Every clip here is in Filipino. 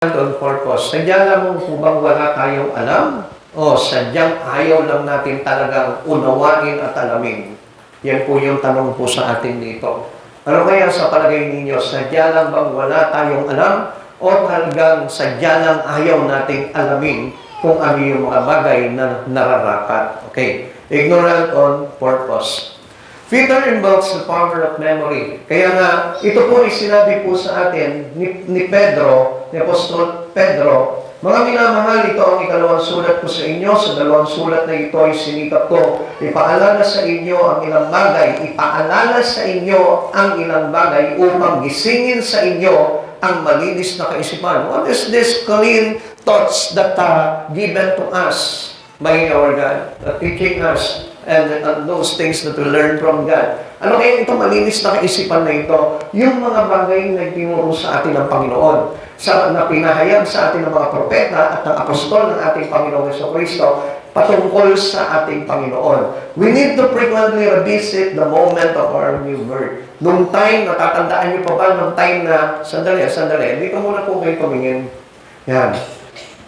On purpose. Sadya lang po bang wala tayong alam? O sadyang ayaw lang natin talagang unawain at alamin? Yan po yung tanong po sa atin dito. Ano kaya sa palagay ninyo, sadya lang bang wala tayong alam? O talagang sadya lang ayaw nating alamin kung ano yung mga bagay na nararapat? Okay. Ignorant on purpose. Fear involves the power of memory. Kaya nga, ito po ay sinabi po sa atin ni Pedro, ni Apostol Pedro, mga minamahal, ito ang ikalawang sulat ko sa inyo. Sa dalawang sulat na ito ay sinikap ko. Ipaalala sa inyo ang ilang bagay. Ipaalala sa inyo ang ilang bagay upang gisingin sa inyo ang malinis na kaisipan. What is this clean thoughts that are given to us by our God, teaching us and those things that we learn from God? Ano kaya ito malinis na kaisipan na ito? Yung mga bagay na tinuro sa atin ng Panginoon, na pinahayag sa atin ng mga propeta at ng apostol ng ating Panginoong Jesucristo patungkol sa ating Panginoon. We need to frequently revisit the moment of our new birth. Nung time, natatandaan niyo pa ba nung time na, sandali, dito muna po kayo tumingin. Yan.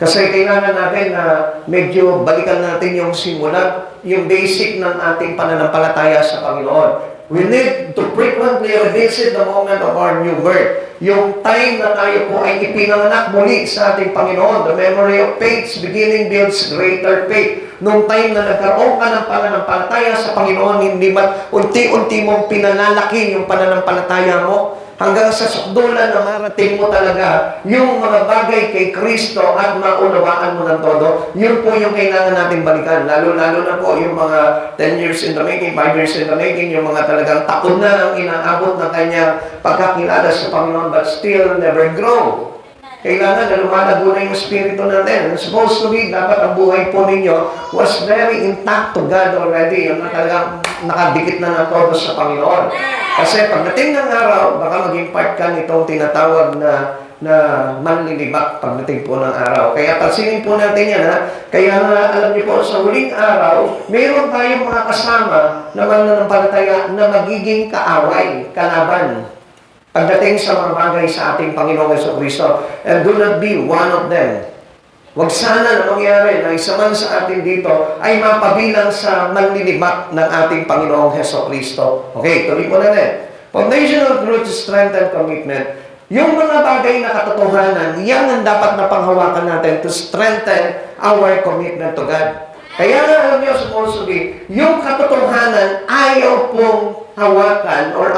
Kasi kailangan natin na medyo balikan natin yung simula, yung basic ng ating pananampalataya sa Panginoon. We need to frequently revisit the moment of our new birth. Yung time na tayo po ay ipinanganak muli sa ating Panginoon. The memory of faith's beginning builds greater faith. Nung time na nagkaroon ka ng pananampalataya sa Panginoon, hindi ba unti-unti mong pinalalaki yung pananampalataya mo? Hanggang sa sukdulan na marating mo talaga yung mga bagay kay Kristo at maunawaan mo ng todo, yun po yung kailangan natin balikan. Lalo-lalo na po yung mga 10 years in the making, 5 years in the making, yung mga talagang taon na ang inaabot ng kanyang pagkakilala sa Panginoon but still never grow. Kailangan na lumalago na yung spirito natin. And supposed to be, dapat ang buhay po ninyo was very intact to God already. Yung talagang nakadikit na ng todo sa Panginoon. Kasi pagdating ng araw, baka maging part ka nitong tinatawag na manlilibak pagdating po ng araw. Kaya pansinin po natin yan, ha? Kaya nga, alam niyo po, sa huling araw, mayroon tayong mga kasama na mananampalataya na magiging kaaway, kalaban, pagdating sa mga bagay sa ating Panginoong Jesucristo. And do not be one of them. Huwag sana na mangyari na isa man sa atin dito ay mapabilang sa manlilibak ng ating Panginoong Jesucristo. Okay, tuloy po natin. Foundational truth, strength, and commitment. Yung mga bagay na katotohanan, yan ang dapat na panghawakan natin to strengthen our commitment to God. Kaya nga, alam niyo, supposed to be, yung katotohanan ayaw pong hawakan or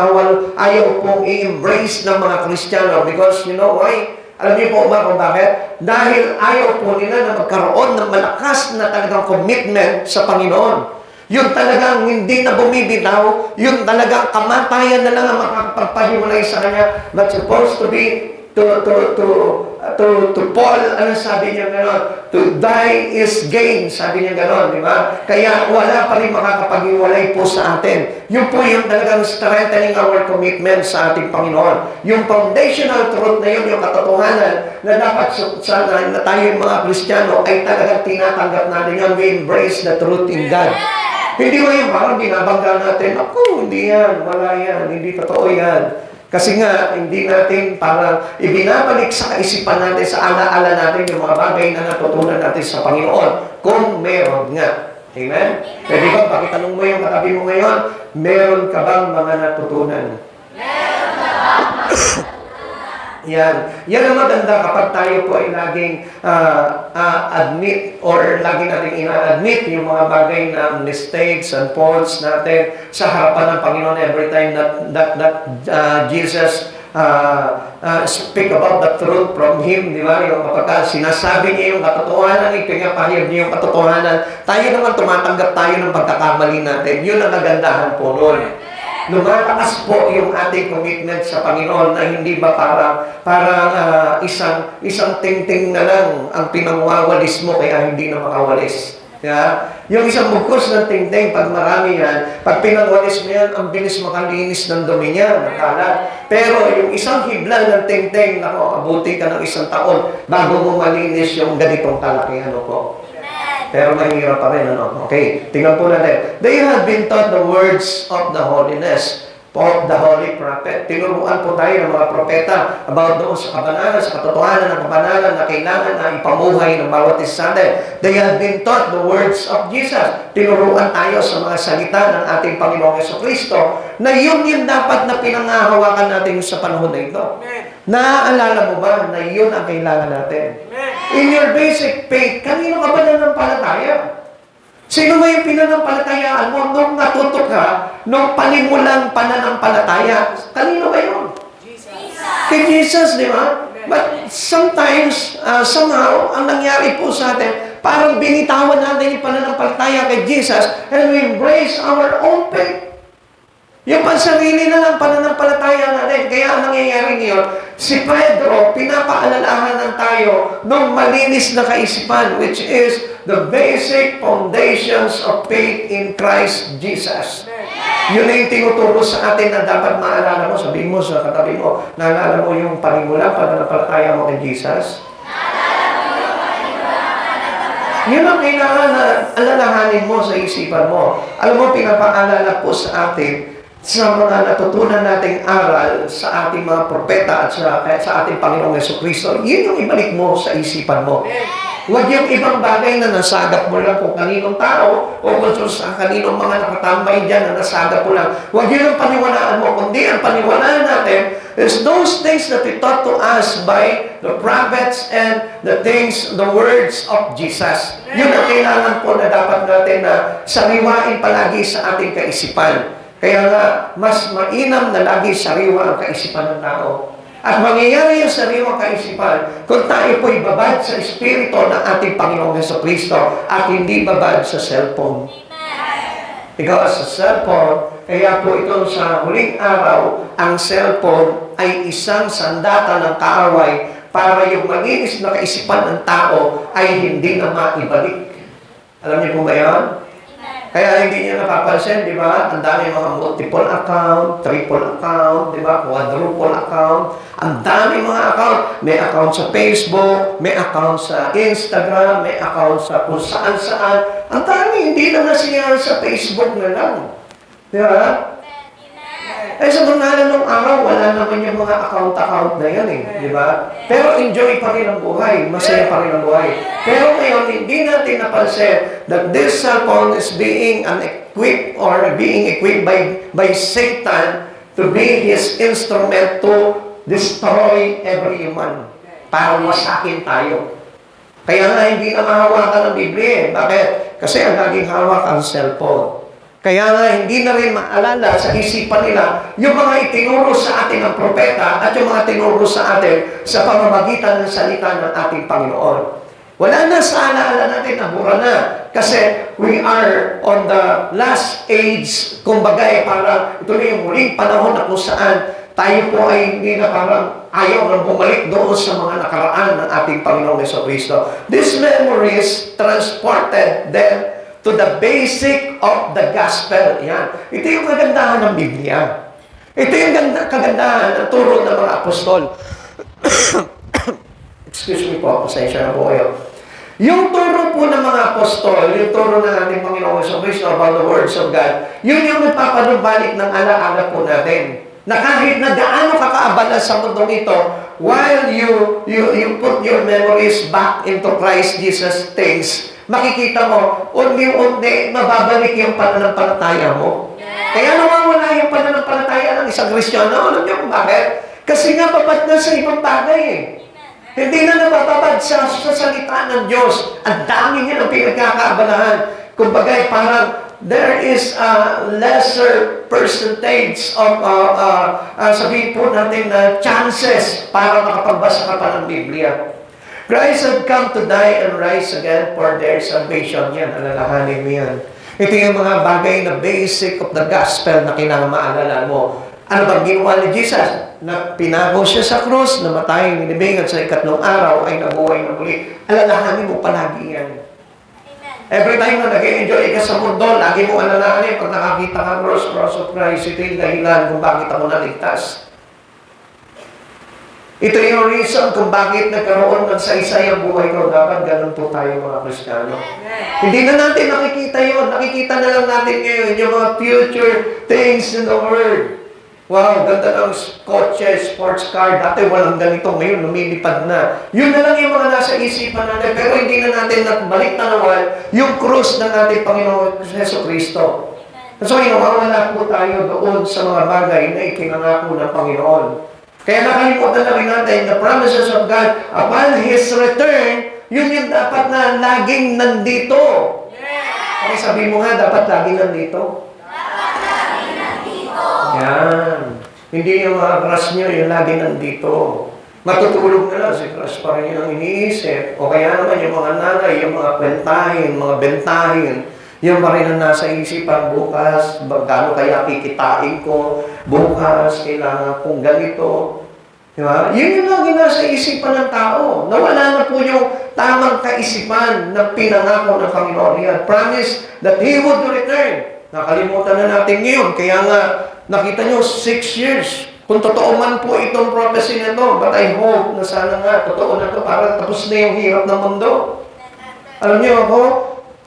ayaw pong i-embrace ng mga Kristiyano because you know why? Alam niyo po ba kung bakit? Dahil ayaw po nila na magkaroon ng malakas na talagang commitment sa Panginoon. Yung talagang hindi na bumibitaw, yung talagang kamatayan na lang ang makakapagpahiwalay sa Kanya. But supposed to be to Paul, ano sabi niya gano'n? To die is gain, sabi niya gano'n, di ba? Kaya wala pa rin makakapag-iwalay po sa atin. Yun po yung talagang strengthening our commitment sa ating Panginoon. Yung foundational truth na yun, yung katotohanan na dapat sana na tayo yung mga Kristiyano ay talagang tinatanggap natin yun. We embrace the truth in God. Hindi mo yung parang binabangga natin, ako, hindi yan, wala yan, hindi totoo yan. Kasi nga, hindi natin parang ibinabalik sa kaisipan natin, sa alaala natin yung mga bagay na natutunan natin sa Panginoon. Kung meron nga. Amen? Pwede ba, pakitanong mo yung katabi mo ngayon, meron ka bang mga natutunan? Meron ka bang yan. Yan ang maganda kapag tayo po ay laging admit or lagi natin ina-admit yung mga bagay na mistakes and faults natin sa harapan ng Panginoon every time that Jesus speak about the truth from Him, di ba? Yung kapag sinasabi niya yung katotohanan, ipinapahayag niya yung katotohanan, tayo naman tumatanggap tayo ng pagkakamali natin. Yun ang nagandahan po noon. Lumalakas po yung ating commitment sa Panginoon na hindi ba parang isang tingting na lang ang pinangwawalis mo kaya hindi na makawalis. Yeah? Yung isang bugkos ng tingting, pag marami yan, pag pinangwalis mo yan, ang bilis makalinis ng dumi niya, ng kalat. Pero yung isang hibla ng tingting, abuti ka ng isang taon bago mo malinis yung ganitong kalaki, ano po. Pero mahirap pa rin, ano? Okay, tingnan po natin. They have been taught the words of the holiness. of the Holy Prophet. Tinuruan po tayo ng mga propeta about doon sa kabanalan, sa katotohanan ng kabanalan na kailangan na ipamuhay ng bawat isa natin. They have been taught the words of Jesus. Tinuruan tayo sa mga salita ng ating Panginoong Jesucristo na yun dapat na pinangahawakan natin sa panahon na ito. Naaalala mo ba na yun ang kailangan natin? In your basic faith, kanino ka ba nananampalataya? Sino ba yung pinanampalatayaan mo nung natuto ka, nung panimulang pananampalataya? Kanino ba yun? Jesus. Kay Jesus, di ba? But sometimes, somehow, ang nangyari po sa atin, parang binitawan natin yung pananampalataya kay Jesus and we embrace our own faith. Yung pansarili na lang pananampalataya natin. Kaya ang nangyayari ngayon, si Pedro, pinapaalalahanan tayo ng malinis na kaisipan, which is the basic foundations of faith in Christ Jesus. Yun na yung tinuturo sa atin na dapat maalala mo. Sabihin mo sa katabi mo, naalala mo yung panimula, pananampalataya mo kay Jesus? Yun ang kailangan na alalahanin mo sa isipan mo. Alam mo, pinapaalala po sa atin sa mga natutunan nating aral sa ating mga propeta at sa ating Panginoong Jesucristo, yun yung ibalik mo sa isipan mo. Huwag yung ibang bagay na nasagap mo lang kung kaninong tao o kung sa kaninong mga nakatambay dyan na nasagap mo lang. Huwag yun ang paniwalaan mo, kundi ang paniwalaan natin is those things that we taught to us by the prophets and the things, the words of Jesus. Yun ang kailangan po na dapat natin na sariwain palagi sa ating kaisipan. Kaya nga, mas mainam na lagi sariwa ang kaisipan ng tao. At mangyayari yung sariwang kaisipan kung tayo po'y babad sa Espiritu ng ating Panginoong Jesucristo at hindi babad sa cellphone. Ikaw sa cellphone, kaya po ito sa huling araw, ang cellphone ay isang sandata ng kaaway para yung malinis na kaisipan ng tao ay hindi na maibalik. Alam niyo po ba yan? Kaya hindi niya napapansin, di ba? Ang dami mga multiple account, triple account, di ba? Quadruple account. Ang dami mga account. May account sa Facebook, may account sa Instagram, may account sa kung saan-saan. Ang dami, hindi lang siya sa Facebook na lang. Di ba? Eh sa mga nung araw, wala naman yung mga account na yan di ba? Pero enjoy pa rin ang buhay, masaya pa rin ang buhay. Pero ngayon, hindi natin napansin that this cellphone is being equipped or being equipped by Satan to be his instrument to destroy every human. Para wasakin tayo. Kaya nga hindi na mahawakan ng Biblia. Bakit? Kasi ang laging hawak ang cellphone. Kaya nga, hindi na rin maalala sa isipan nila yung mga itinuro sa atin ng propeta at yung mga tinuro sa atin sa pamamagitan ng salita ng ating Panginoon. Wala na sa alaala natin, nabura na. Kasi we are on the last age, kumbaga para ito na yung muling panahon na kung saan tayo po ay hindi na parang ayaw na bumalik doon sa mga nakaraan ng ating Panginoong Jesucristo. These memories transported them to the basic of the gospel. Yan. Ito yung kagandahan ng Biblia. Ito yung kagandahan ng turo ng mga apostol. Excuse me po, pasensya na po kayo. Yung turo po ng mga apostol, yung turo ng ating Panginoong Jesucristo about the words of God, yun yung nagpapanubalik ng alaala po natin. Na kahit na gaano kakaabala sa mundong ito, while you put your memories back into Christ Jesus things, makikita mo, unti-unti, mababalik yung pananampalataya mo. Kaya nawawala yung pananampalataya ng isang Kristiyano. Alam niyo kung bakit? Kasi nga babad na sa ibang bagay Hindi na nabababad sa salita ng Diyos. Ang dami niya ng pinagkakaabalahan. Kumbaga, parang there is a lesser percentage of, sabihin po natin na chances para makapagbasa ka pa ng Biblia. Christ had come to die and rise again for their salvation. Yan, alalahanin mo yan. Ito yung mga bagay na basic of the gospel na kailangan maalala mo. Ano bang ginawa ni Jesus? Na pinako siya sa krus, namatay, nilibing at sa ikatlong araw ay nabuhay na muli. Alalahanin mo palagi yan. Every time na nag-enjoy ka sa mundo, lagi mo alalahanin pag nakakita ka cross of Christ, ito yung dahilan kung bakit ako naligtas. Ito yung reason kung bakit nagkaroon ng saysay ang buhay ko. Dapat ganun po tayo mga Kristiyano. Hindi na natin nakikita yun. Nakikita na lang natin ngayon yung mga future things in the Word. Wow, ganda ng kotse, sports car. Dati walang ganito, ngayon lumilipad na. Yun na lang yung mga nasa isipan natin, pero hindi na natin balik na naman yung krus ng ating Panginoon Jesu Kristo. So, mawawala po tayo doon sa mga bagay na ipinangako ng Panginoon. Kaya nakalimutan na rin natin the promises of God upon His return, yun yung dapat na laging nandito. Okay, sabi mo nga, dapat laging nandito. Yan. Hindi yung mga crush nyo, yung lagi nandito. Matutulog na lang, si crush pa rin yung iniisip. O kaya naman yung mga nanay, yung mga kwentahin, mga bentahin, yung pa rin ang nasa isipan bukas, gano'n kaya kikitain ko, bukas, kailangan kong ganito. Diba? Yun yung lagi nasa isipan ng tao. Nawala na po yung tamang kaisipan na pinangako ng Panginoon. He had promised that He would return. Nakalimutan na natin ngayon. Kaya nga, nakita nyo, 6 years. Kung totoo man po itong prophecy na ito, but I hope na sana nga, totoo na ito, para tapos na yung hirap ng mundo. Alam niyo ako,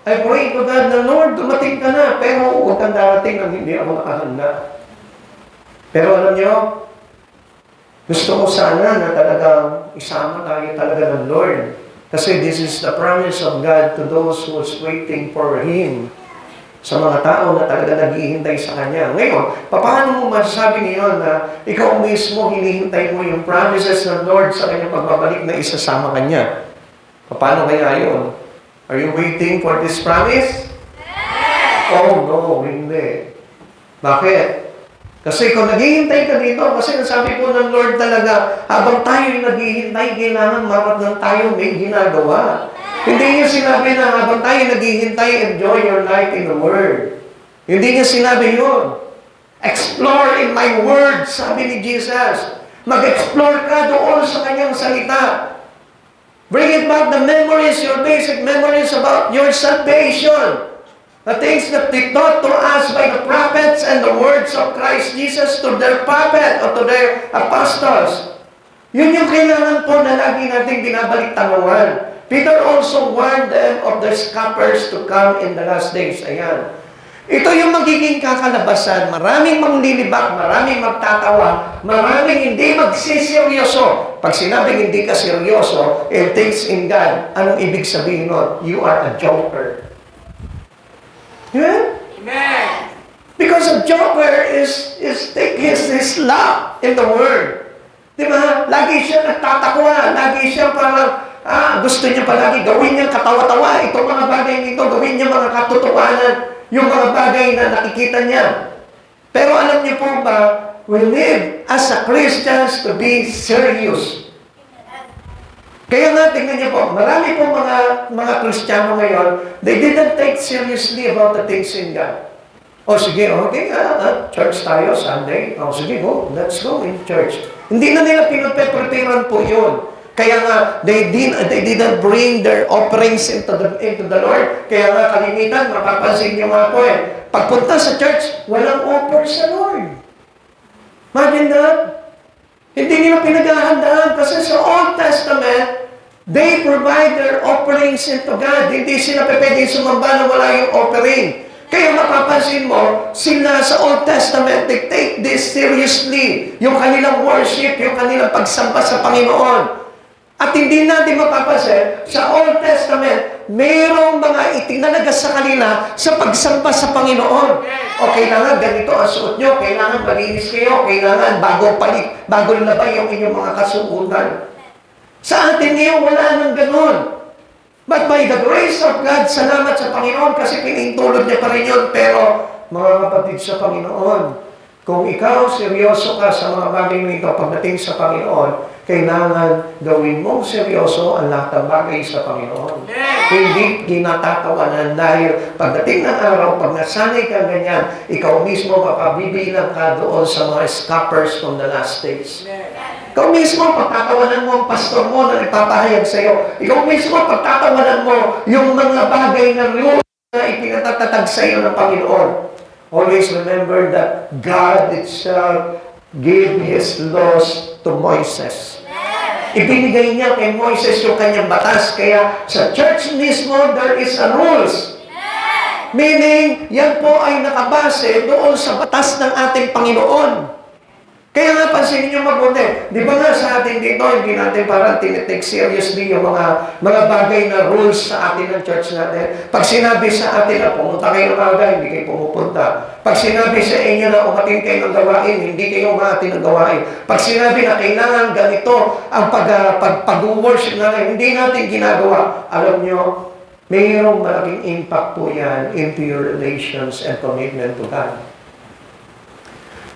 I pray to God na, Lord, dumating ka na, pero huwag kang darating nang hindi ako nakahanda. Pero alam niyo, gusto ko sana na talagang isama tayo talaga ng Lord. Kasi this is the promise of God to those who is waiting for Him. Sa mga tao na talaga naghihintay sa Kanya. Ngayon, paano mo masasabi niyon na ikaw mismo hinihintay mo yung promises ng Lord sa Kanyang pagbabalik na isasama Kanya? Paano kaya yun? Are you waiting for this promise? Oh, no, hindi. Bakit? Kasi kung naghihintay ka dito, kasi nasabi po ng Lord talaga, habang tayo'y naghihintay, kailangan maramdaman tayo may ginagawa. Hindi niya sinabi na habang tayo naghihintay, enjoy your life in the Word. Hindi niya sinabi yun. Explore in my Word, sabi ni Jesus. Mag-explore ka doon sa Kanyang salita. Bring it back the memories, your basic memories about your salvation. The things that they taught to us by the prophets and the words of Christ Jesus to their prophet or to their apostles. Yun yung kailangan po na lagi natin binabalik-tanungan. Peter also warned them of the scoffers to come in the last days. Ayan. Ito yung magiging kakalabasan. Maraming manglilibak, maraming magtatawa, maraming hindi magsiseryoso. Pag sinabing hindi ka seryoso and things in God, anong ibig sabihin nun? You are a joker. Yeah? Amen. Because a joker is his love in the Word. Di ba? Lagi siya nagtatakwa. Lagi siya parang, gusto niya palagi gawin niya katawa-tawa. Itong mga bagay nito, gawin niya mga katotohanan. Yung mga bagay na nakikita niya. Pero alam niyo po ba, we live as a Christians to be serious. Kaya nga, tingnan niyo po, marami po mga Kristiyano ngayon, they didn't take seriously about the things in God. O sige, okay, church tayo, Sunday. O sige, let's go in church. Hindi na nila pinagpepreparan po yun. Kaya nga, they didn't bring their offerings into the Lord. Kaya nga, kalimitan, mapapansin niyo nga po pagpunta sa church, walang offer sa Lord. Imagine that. Hindi nila pinaghahandaan kasi sa Old Testament, they provide their offerings into God. Hindi sila pwedeng sumamba na wala yung offering. Kaya mapapansin mo, sila sa Old Testament, they take this seriously. Yung kanilang worship, yung kanilang pagsamba sa Panginoon. At hindi natin mapapansin, sa Old Testament, mayroong mga itinalaga sa kanila sa pagsamba sa Panginoon. O kailangan ganito ang suot nyo, kailangan malinis kayo, kailangan bago labay yung inyong mga kasuotan. Sa atin ngayon, wala nang ganun. But by the grace of God, salamat sa Panginoon kasi pinintulog niya pa rin yun. Pero, mga kapatid sa Panginoon, kung ikaw seryoso ka sa mga bagay nito pagdating sa Panginoon, kailangan gawin mong seryoso ang lahat ng bagay sa Panginoon. Hindi ginatatawanan dahil pagdating ng araw, pag nasanay ka ganyan, ikaw mismo mapabibilang ka doon sa mga scoffers from the last days. Ikaw mismo, pagtatawanan mo ang pastor mo na nagpapahayag sa iyo. Ikaw mismo, pagtatawanan mo yung mga bagay na rules na ipinatatag sa iyo ng Panginoon. Always remember that God itself gave His laws to Moises. Ibinigay niya kay Moises yung kanyang batas. Kaya sa church mismo, there is a rules. Meaning, yan po ay nakabase doon sa batas ng ating Panginoon. Kaya nga, pansinin nyo mabuti. Di ba nga sa atin dito, hindi natin parang tinitake seriously yung mga bagay na rules sa atin ng church natin. Pag sinabi sa atin na pumunta kayo ng aga, hindi kayo pumupunta. Pag sinabi sa inyo na umatin kayo ng gawain, hindi kayo umatin ng gawain. Pag sinabi na kailangan ganito ang pag-worship natin, hindi natin ginagawa. Alam nyo, mayroong malaking impact po yan into your relations and commitment to God.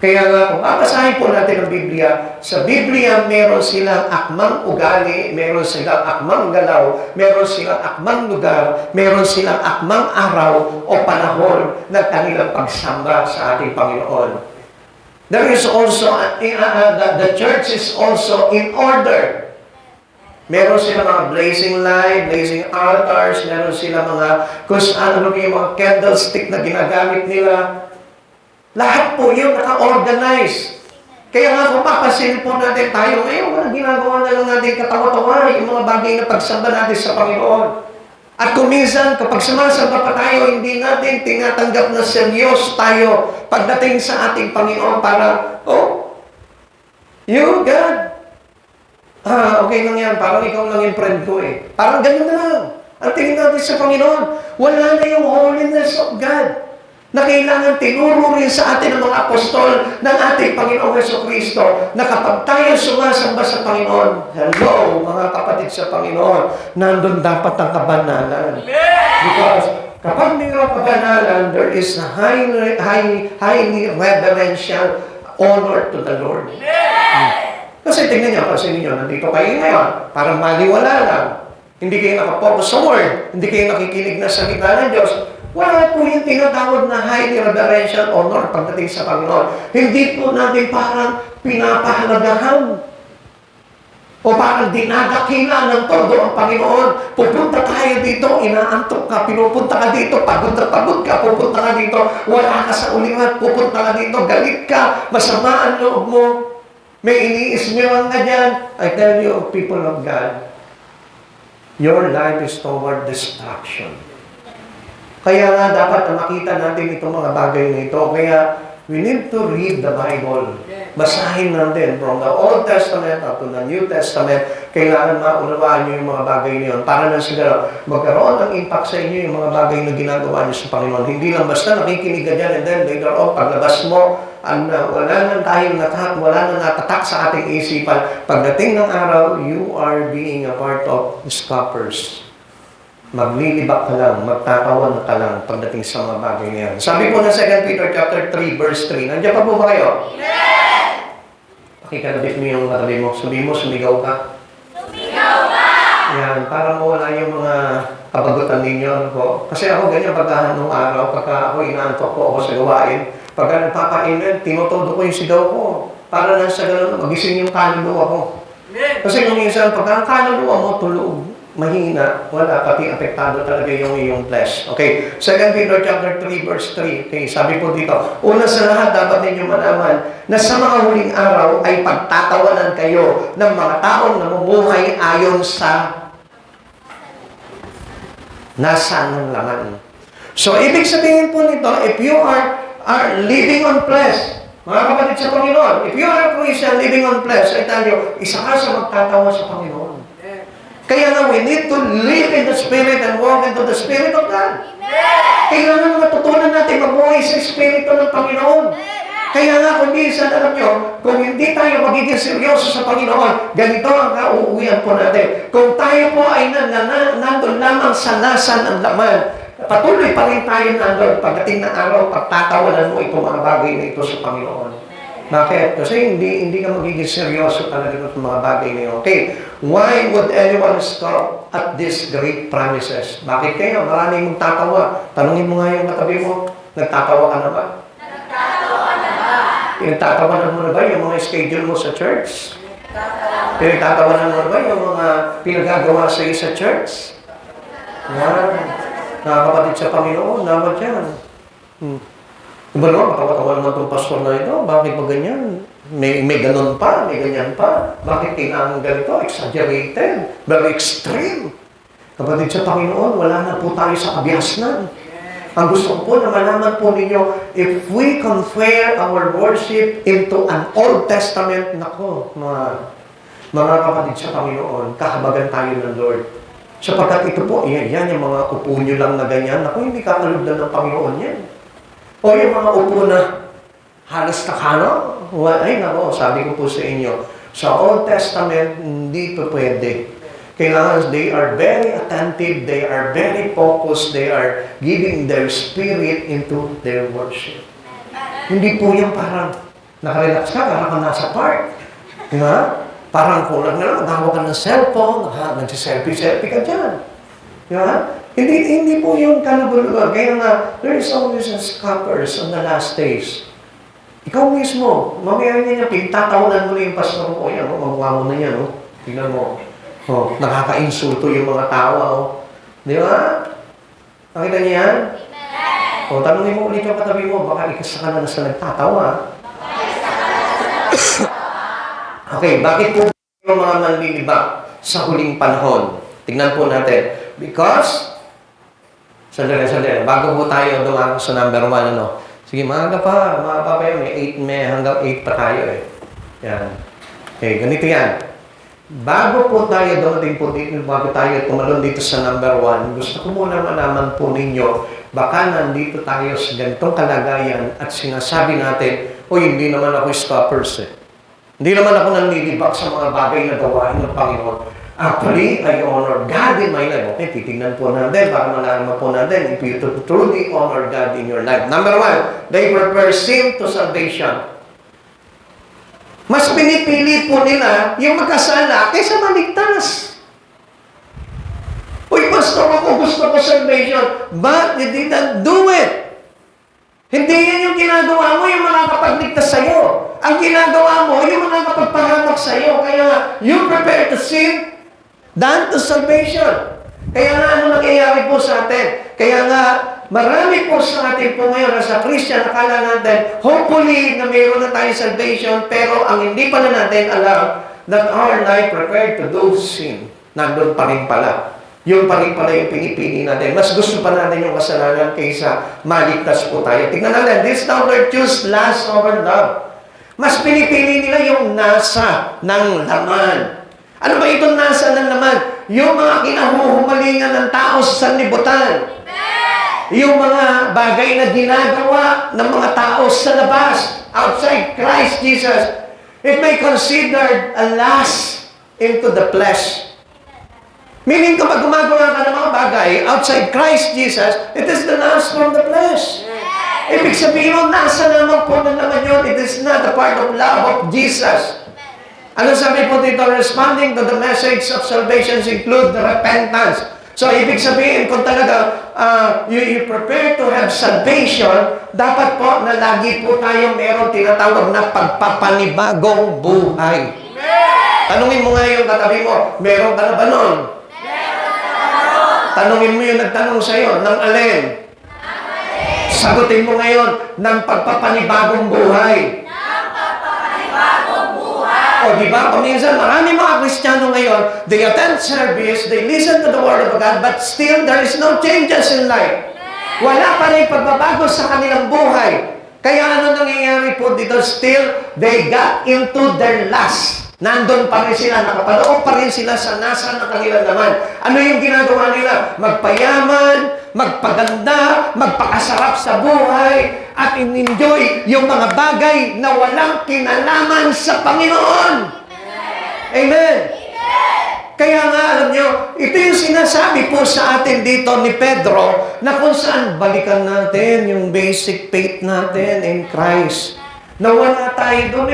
Kaya nga, kung babasahin po natin ang Biblia, sa Biblia meron silang akmang ugali, meron silang akmang galaw, meron silang akmang lugar, meron silang akmang araw o panahon ng kanilang pagsamba sa ating Panginoon. There is also, the church is also in order. Meron silang mga blazing light, blazing altars, meron silang mga, kung ano yung mga candlestick na ginagamit nila. Lahat po yun naka-organize. Kaya nga kung papasin po natin tayo ngayon, walang ginagawa na lang natin katawa-tawa yung mga bagay na pagsamba natin sa Panginoon. At kung minsan, kapag sumasamba pa tayo, hindi natin tinatanggap na seryoso tayo pagdating sa ating Panginoon para, you, God. Okay lang yan. Parang ikaw lang yung friend ko eh. Parang ganun na lang. Ang tingin natin sa Panginoon, wala na yung holiness of God na kailangan tinuro rin sa atin ng mga apostol ng ating Panginoong Jesucristo na kapag tayo sumasamba sa Panginoon, hello, mga kapatid sa Panginoon, nandun dapat ang kabanalan. Because kapag mayroong kabanalan, there is a highly reverential honor to the Lord. Kasi tingnan niyo, kasi ninyo, nandito kayo ngayon, parang maliwala lang. Hindi kayo nakapokus sa Word, hindi kayo nakikinig na sa salita ng Diyos. Wala po yung tinatawag na highly reverential honor pagdating sa Panginoon. Hindi po natin parang pinapahalagahan o parang dinadakila ng todo ang Panginoon. Pupunta tayo dito, inaantok ka, pinupunta ka dito, pagod na pagod ka, pupunta ka dito, wala ka sa ulingan, pupunta ka dito, galit ka, masama ang loob mo, may iniismiwan ka dyan. I tell you, people of God, your life is toward destruction. Kaya nga dapat na makita natin itong mga bagay na ito. Kaya we need to read the Bible. Basahin natin from the Old Testament up to the New Testament. Kailangan maunawaan nyo yung mga bagay na yun. Para na siguro magkaroon ng impact sa inyo yung mga bagay na ginagawa nyo sa Panginoon. Hindi lang basta nakikinig ka dyan and then later on, paglabas mo, wala nang tayong natak, wala nang natatak sa ating isipan. Pagdating ng araw, you are being a part of the scoffers. Maglilibak ka lang, magtatawan ka lang pagdating sa mga bagay na yan. Sabi po ng 2 Peter chapter 3, verse 3. Nandiyan pa po ba kayo? Yes! Pakikalabit mo yung katabi mo. Sabi mo, sumigaw ka. Sumigaw ka! Yan, para mawala yung mga kapagutan ninyo. Kasi ako ganyan pagka nung araw, pagka ako inaantok ko ako sa gawain, pagka nagpapainin, tinutodo ko yung sigaw ko. Para lang sa gano'n, magising yung kaluluwa ko. Kasi nung minsan, pagka ang kaluluwa mo tulog, mahina, wala, pati apektado talaga yung iyong flesh. Okay, 2 Peter chapter 3, verse 3. Okay, sabi po dito, una sa lahat, dapat ninyo malaman na sa mga huling araw ay pagtatawanan kayo ng mga taong namumuhay ayon sa nasa ng laman. So, ibig sabihin po nito, if you are living on flesh, mga kapatid sa Panginoon, if you are a Christian living on flesh, I tell you, isa ka sa magtatawa sa Panginoon. Kaya nga, we need to live in the Spirit and walk into the Spirit of God. Kailangan matutunan natin mabuhay sa Espiritu ng Panginoon. Kaya nga, kung minsan, alam nyo, kung hindi tayo magiging seryoso sa Panginoon, ganito ang kauuwian po natin. Kung tayo po ay nandun lamang sa lasa ng laman, patuloy pa rin tayo nandun. Pagdating ng araw, pagtatawanan mo itong mga bagay na ito sa Panginoon. Bakit? Kasi hindi ka magiging seryoso talaga sa mga bagay na yun. Okay, why would anyone stop at these great promises? Bakit kayo? Maraming magtatawa. Tanungin mo nga yung katabi mo, nagtatawa ka na ba? Nagtatawa na ba? Pinagtatawanan mo na ba yung mga schedule mo sa church? Pinagtatawanan mo na ba yung mga pinagagawa sa iyo sa church? Yan. Nakakapatid sa Panginoon, dapat yan. Diba naman, matawa-tawa naman itong pastor na ito. Bakit ba ganyan? May ganon pa, may ganyan pa. Bakit kailangan ganito? Exaggerated. Very extreme. Kapatid sa Panginoon, wala na po tayo sa kabiasnan. Ang gusto ko po na malaman po ninyo, if we compare our worship into an Old Testament, nako, mga kapatid sa Panginoon, kahabagan tayo ng Lord. Sapagkat ito po, yan yung mga upo nyo lang na ganyan, nako, hindi kakalugdan ng Panginoon yan. O yung mga upo na halos takano, ay nako, sabi ko po sa inyo, sa Old Testament, hindi po pwede. Kailangan, they are very attentive, they are very focused, they are giving their spirit into their worship. Hindi po yung parang nakarelax ka, parang ka nasa park. Di ba? Parang kulang na lang, maghawa ka ng cellphone, nagsiselfie-selfie ka dyan. Di ba? Hindi po yung kalugulugan. Kaya nga, there is always a scoffers on the last days. Ikaw mismo, mamaya niya pinagtatawanan mo na yung pastor mo, yan, magawa mo na yan, tingnan mo. Oh, nakaka-insulto yung mga tao, Di ba? Nakita niyo yan? O, tanungin mo ulit yung katabi mo, baka ikasa ka na sa nagtatawa. Okay, bakit po yung mga manlilibak sa huling panahon? Tingnan po natin. Because, sandali, bago po tayo dumako sa number 1, Sige, maaga pa yun, 8 hanggang 8 pa tayo Yan. Okay, ganito yan. Bago po tayo dumating po dito, bago tayo tumalon dito sa number 1, gusto ko muna malaman po ninyo, baka nandito tayo sa ganitong kalagayan at sinasabi natin, hindi naman ako scoffers Hindi naman ako nanlilibak sa mga bagay na gawain ng Panginoon. Actually, I honor God in my life. Okay, titignan po natin para malaman po natin if you truly honor God in your life. Number 1, they prepare sin to salvation. Mas pinipili po nila yung magkasala kaysa maligtas. Uy, pastor, ako gusto ko salvation, but you did not do it. Hindi yan yung ginagawa mo, yung makakapagligtas sa'yo. Ang ginagawa mo, yung makakapagpahamak sa'yo. Kaya you prepare to sin than to salvation. Kaya nga, ano nangyayari po sa atin? Kaya nga, marami po sa atin po ngayon as a Christian, akala natin, hopefully na mayroon na tayong salvation, pero ang hindi pa na natin alam that our life prepared to do sin. Nandun pa rin pala. Yung pa rin pala yung pinipili natin. Mas gusto pa natin yung kasalanan kaysa maligtas po tayo. Tingnan natin, this number choose lust over love. Mas pinipili nila yung nasa ng laman. Ano ba itong nasa ng laman? Yung mga kinahuhumalingan ng tao sa sanlibutan. Yung mga bagay na ginagawa ng mga tao sa labas, outside Christ Jesus, it may considered a lust into the flesh. Meaning kapag gumagawa ka ng mga bagay outside Christ Jesus, it is the lust from the flesh. Ibig sabihin mo, nasa naman po na naman yun, it is not a part of love of Jesus. Ano sabi po dito? Responding to the message of salvation include the repentance. So, ibig sabihin, kung talaga you prepare to have salvation, dapat po na lagi po tayo meron tinatawag na pagpapanibagong buhay. Tanungin mo nga yung katabi mo, meron ka na ba nun? Tanungin mo yung nagtanong sa'yo, ng alin? Sagutin mo ngayon, ng pagpapanibagong buhay. O, di ba? Paminsan, marami mga Kristiyano ngayon, they attend service, they listen to the Word of God, but still, there is no changes in life. Wala pa rin pagbabago sa kanilang buhay. Kaya ano nangyayari po dito? Still, they got into their lust. Nandun pa rin sila, nakapaloob pa rin sila sa nasa ng kanilang laman. Ano yung ginagawa nila? Magpayaman, magpaganda, magpakasarap sa buhay, at in-enjoy yung mga bagay na walang kinalaman sa Panginoon. Amen. Kaya nga, alam nyo, ito yung sinasabi po sa atin dito ni Pedro, na kung saan balikan natin yung basic faith natin in Christ. Nawala tayo dun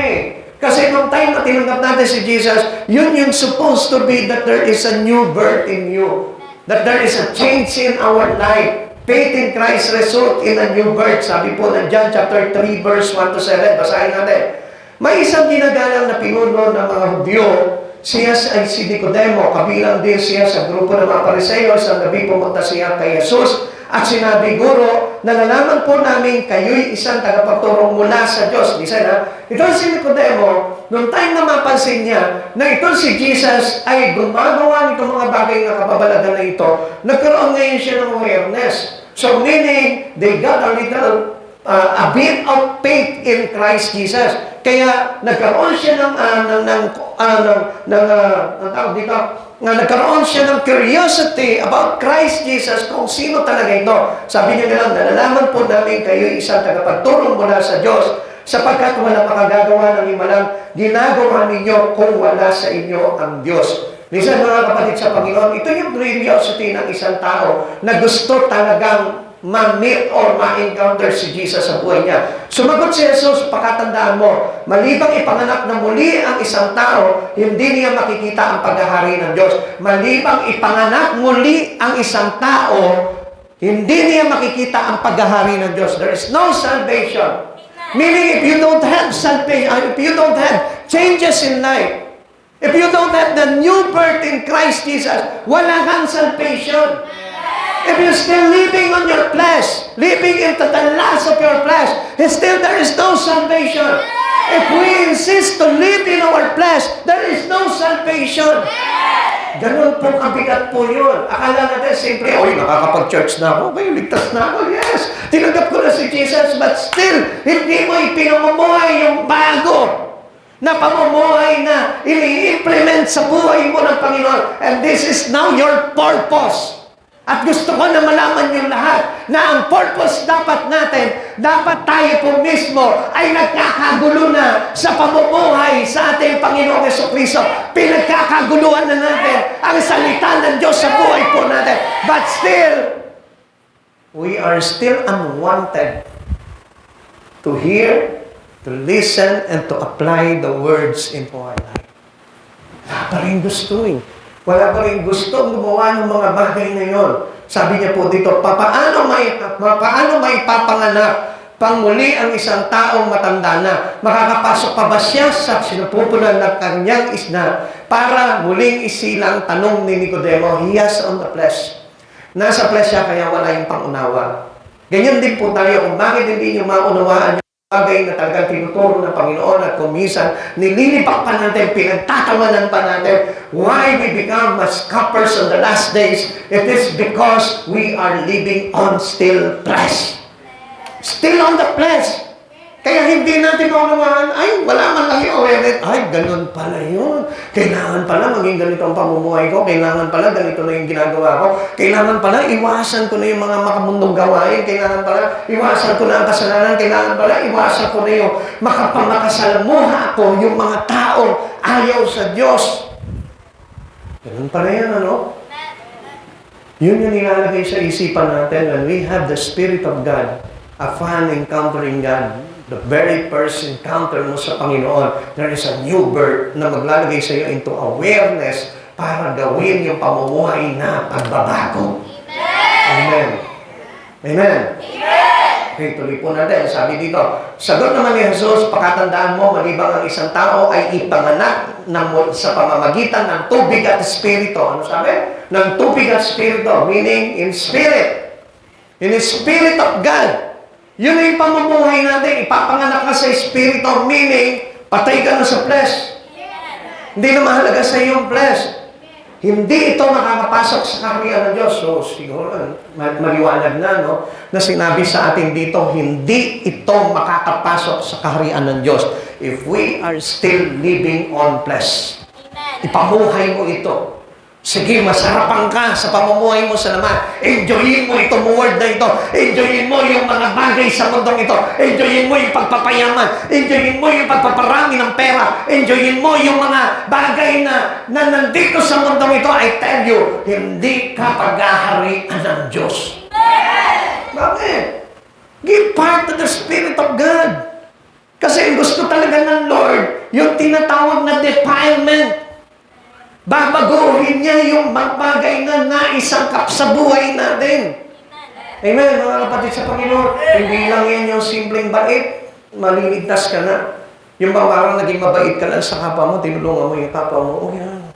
Kasi nung time na tinanggap natin si Jesus, yun yung supposed to be that there is a new birth in you. That there is a change in our life. Faith in Christ result in a new birth. Sabi po ng John chapter 3 verse 1-7. Basahin natin. May isang ginagalang na pinuno ng mga Hudyo. Siya ay si Nicodemo. Kabilang din siya sa grupo ng mga Pariseo. Isang gabi pumunta siya kay Jesus. At sinabi, Guro, nalalaman po namin kayo'y isang tagapagturo mula sa Diyos. Ito si Nicodemo, noong time na mapansin niya na ito si Jesus ay gumagawa nitong mga bagay na kababalagan na ito, nagkaroon ngayon siya ng awareness. So meaning, they got a bit of faith in Christ Jesus. Kaya nagkaroon siya nagkaroon siya ng curiosity about Christ Jesus kung sino talaga ito. Sabi niya nga, nalalaman po namin kayo isang tagapagturo mula sa Diyos, sapagkat wala makagagawa ng imalang ginagawa ninyo kung wala sa inyo ang Diyos. Minsan mga kapatid sa Panginoon, ito yung curiosity ng isang tao na gusto talagang ma-meet or ma-encounter si Jesus sa buhay niya. Sumagot si Jesus, pakatandaan mo, malibang ipanganak na muli ang isang tao, hindi niya makikita ang paghahari ng Diyos. Malibang ipanganak muli ang isang tao, hindi niya makikita ang paghahari ng Diyos. There is no salvation. Meaning, if you don't have salvation, if you don't have changes in life, if you don't have the new birth in Christ Jesus, wala kang salvation. If you're still living on your flesh, living into the lust of your flesh, still there is no salvation. If we insist to live in our flesh, there is no salvation. Ganun po kabigat po yun. Akala natin simple, nakakapag-church na ako, ligtas na ako, yes. Tinanggap ko na si Jesus, but still, hindi mo ipinamumuhay yung bago na pamumuhay na ini-implement sa buhay mo ng Panginoon. And this is now your purpose. At gusto ko na malaman yung lahat na ang purpose dapat natin, dapat tayo po mismo ay nagkakagulo na sa pamumuhay sa ating Panginoong Jesucristo. Pinagkakaguluhan na natin ang salita ng Diyos sa buhay po natin. But still, we are still unwanted to hear, to listen, and to apply the words into our life. Wala pa rin gusto eh. Wala pa rin gusto gumawa ng mga bagay na yon. Sabi niya po dito, paano may papanganak pang muli ang isang taong matanda na? Makakapasok pa ba siya sa sinupupunan ng kanyang isna para muling isilang tanong ni Nicodemo? He has on the flesh. Nasa flesh siya kaya wala yung pangunawa. Ganyan din po tayo kung bakit hindi niyo maunawaan bagay na talagang tinuturo ng Panginoon at kung minsan nililipak pa natin, pinagtatawanan pa natin why we become as scoffers on the last days. It is because we are living on still flesh. Still on the flesh. Kaya hindi natin maunawaan, ay, wala man lang yung awareness. Ay, ganun pala yun. Kailangan pala maging ganito ang pamumuhay ko. Kailangan pala ganito na yung ginagawa ko. Kailangan pala iwasan ko na yung mga makamundong gawain. Kailangan pala iwasan ko na ang kasalanan. Kailangan pala iwasan ko na yung makapangakasalamuha ako, yung mga taong ayaw sa Diyos. Ganun pala yan, ano? Yun yung nilalagay sa isipan natin when we have the Spirit of God, a fun encountering God. The very first encounter mo sa Panginoon, there is a new birth na maglalagay sa iyo into awareness para gawin yung pamumuhay na pagbabago. Amen. Amen. Okay, tuloy po natin. Sabi dito, sagot naman ni Jesus, pakatandaan mo, malibang ang isang tao ay ipanganak sa pamamagitan ng tubig at espiritu. Ano sabi? Ng tubig at espiritu, meaning in spirit. In the Spirit of God. Yun yung pamumuhay natin. Ipapanganak ka sa Espiritu, meaning, patay ka na sa flesh. Hindi na mahalaga sa iyong flesh. Hindi ito makakapasok sa kaharian ng Diyos. So, siguro, maliwanag na, no? Na sinabi sa atin dito, hindi ito makakapasok sa kaharian ng Diyos if we are still living on flesh. Ipamuhay mo ito. Sige, masarapan ka sa pamumuhay mo sa laman. Enjoyin mo itong word na ito. Enjoyin mo yung mga bagay sa mundong ito. Enjoyin mo yung pagpapayaman. Enjoyin mo yung pagpaparami ng pera. Enjoyin mo yung mga bagay na nandito sa mundong ito. I tell you, hindi ka paghaharian ng Diyos. Bakit? Give part to the Spirit of God. Kasi gusto talaga ng Lord yung tinatawag na defilement. Babaguhin niya yung bagay na naisangkap sa buhay natin. Amen, mga kapatid sa Panginoon. Hindi lang yan yung simpleng bait, maliligtas ka na. Yung parang naging mabait ka lang sa kapwa mo, tinulungan mo yung kapwa mo, oh yan,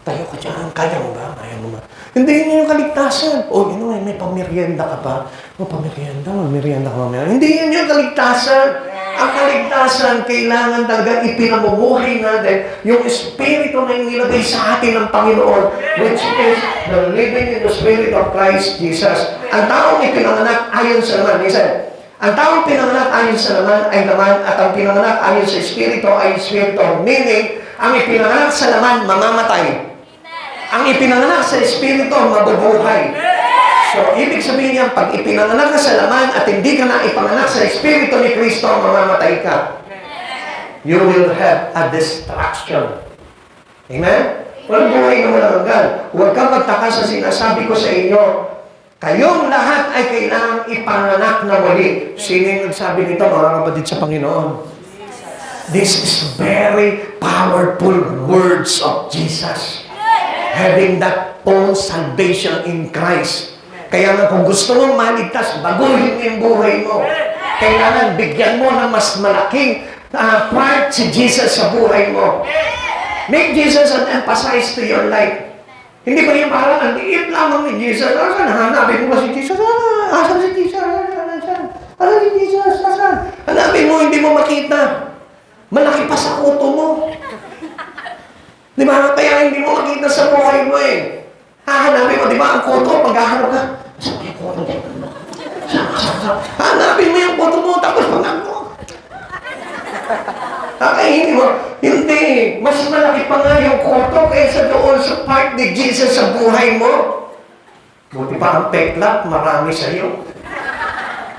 tayo ka dyan, kaya mo ba? Kaya mo ba? Hindi yun yung kaligtasan. Oh, you know, may pamerienda ka pa. Oh, pamerienda ka mamaya. Hindi yun yung kaligtasan. Ang kaligtasan, kailangan talaga ipinamumuhay natin yung Espiritu na inilagay sa atin ng Panginoon, which is the living in the Spirit of Christ Jesus. Ang taong ipinanganak ayon sa laman, listen, ang taong pinanganak ayon sa laman ay laman, at ang pinanganak ayon sa Espiritu ay Espiritu. Meaning, ang ipinanganak sa laman, mamamatay. Ang ipinanganak sa Espiritu, mabubuhay. So, ibig sabihin niya, pag ipinanganak ka sa laman at hindi ka na ipanganak sa Espiritu ni Kristo, mamamatay ka. You will have a destruction. Amen? Walang buhay na walang hanggan. Huwag kang magtaka sa sinasabi ko sa inyo. Kayong lahat ay kailangang ipanganak na muli. Sino yung nagsabi nito, mga kapatid sa Panginoon? This is very powerful words of Jesus. Having that own salvation in Christ. Kaya nga kung gusto mong maligtas, baguhin mo yung buhay mo. Kailangan bigyan mo ng mas malaking part si Jesus sa buhay mo. Make Jesus an emphasis to your life. Hindi ba yung parang ang liit lamang ni Jesus? Asan? Hanapin mo ba si Jesus? Asan si Jesus? Asan si Jesus? Asan? Hanapin mo, hindi mo makita. Malaki pa sa kuto mo. Di ba? Kaya hindi mo makita sa buhay mo eh. Hahanapin mo, di ba? Ang kuto, paghahanap ka. Saan yung kuto? Hanapin mo yung kuto mo, tapos pangag mo. Hindi mo. Hindi. Mas malaki pa nga yung kuto kaysa doon sa part ni Jesus sa buhay mo. Buti pa ang peklap, marami sa iyo.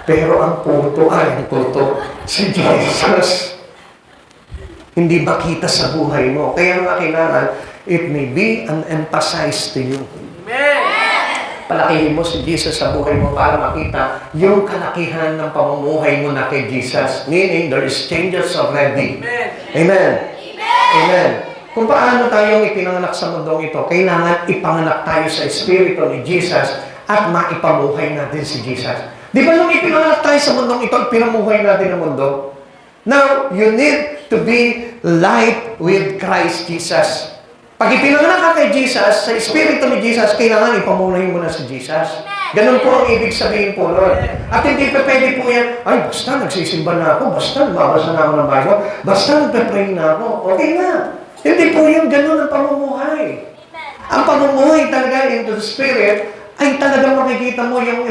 Pero ang kuto ay ang kuto si Jesus. Hindi ba kita sa buhay mo? Kaya nga kailangan, it may be an emphasis to you. Palakihin mo si Jesus sa buhay mo para makita yung kalakihan ng pamumuhay mo na kay Jesus. Meaning, there is changes already. Amen. Amen. Kung paano tayong ipinanganak sa mundong ito, kailangan ipanganak tayo sa Espiritu ni Jesus at maipamuhay natin si Jesus. Di ba nung ipinanganak tayo sa mundong ito, pinamuhay natin ang mundo? Now, you need to be light with Christ Jesus. Pag ipinanganak ka kay Jesus, sa Espiritu ni Jesus, kailangan ipamunahin mo na si Jesus. Ganun po ang ibig sabihin po nun. At hindi pa pwede po yan, ay, basta nagsisimba na ako, basta nababasa na ako ng Bible, basta nagpe-pray na ako, okay na. Hindi po yung ganun ang pamumuhay. Ang pamumuhay talaga into the Spirit, ay talagang makikita mo yung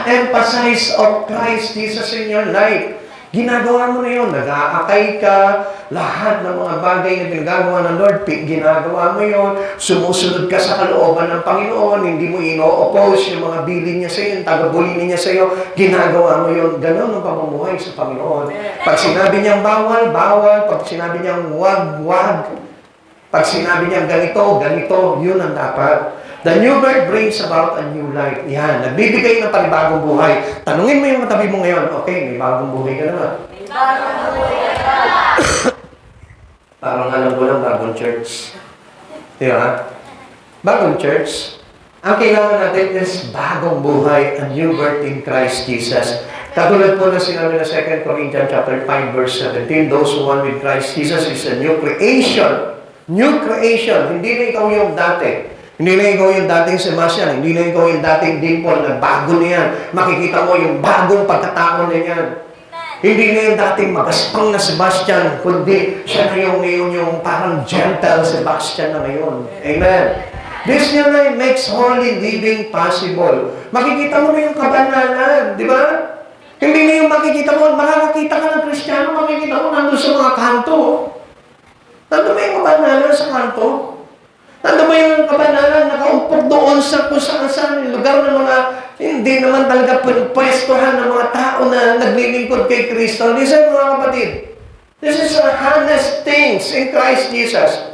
emphasis of Christ Jesus in your life. Ginagawa mo na yun, nag-aakay ka, lahat ng mga bagay na ginagawa ng Lord, ginagawa mo yun, sumusunod ka sa kalooban ng Panginoon, hindi mo ino-oppose yung mga bilin niya sa iyo, yung tagabulinin niya sa iyo, ginagawa mo yun. Ganon ang pamumuhay sa Panginoon. Pag sinabi niyang bawal, bawal. Pag sinabi niyang wag, wag. Pag sinabi niyang ganito, ganito, yun ang dapat. The new birth brings about a new life. Yan, nagbibigay ng panibagong buhay. Tanungin mo yung katabi mo ngayon, okay, may bagong buhay ka naman. May bagong buhay ka. Parang alam ko lang, bagong church. Di ba? Bagong church. Ang kailangan natin is bagong buhay, a new birth in Christ Jesus. Katulad po na sinabi na 2 Corinthians chapter 5, verse 17, those who one with Christ Jesus is a new creation. New creation. Hindi na ikaw yung dati. Hindi na ikaw yung dating Sebastian, hindi na ikaw yung dating Dimple, na bago na yan. Makikita mo yung bagong pagkatao na yan. Hindi na yung dating magaspang na Sebastian, kundi siya na yung ngayon yung parang gentle Sebastian na ngayon. Amen. This new life makes holy living possible. Makikita mo na yung kabanalan, di ba? Hindi na yung makikita mo, makakakita ka ng Kristiyano, makikita mo nandun sa mga kanto. Nandun mo yung kabanalan sa kanto. Nandun mo yung kabanalan, nakaumpok doon sa kung saan lugar ng mga hindi naman talaga pwestuhan ng mga tao na naglilingkod kay Kristo. Listen mga kapatid, this is a honest things in Christ Jesus.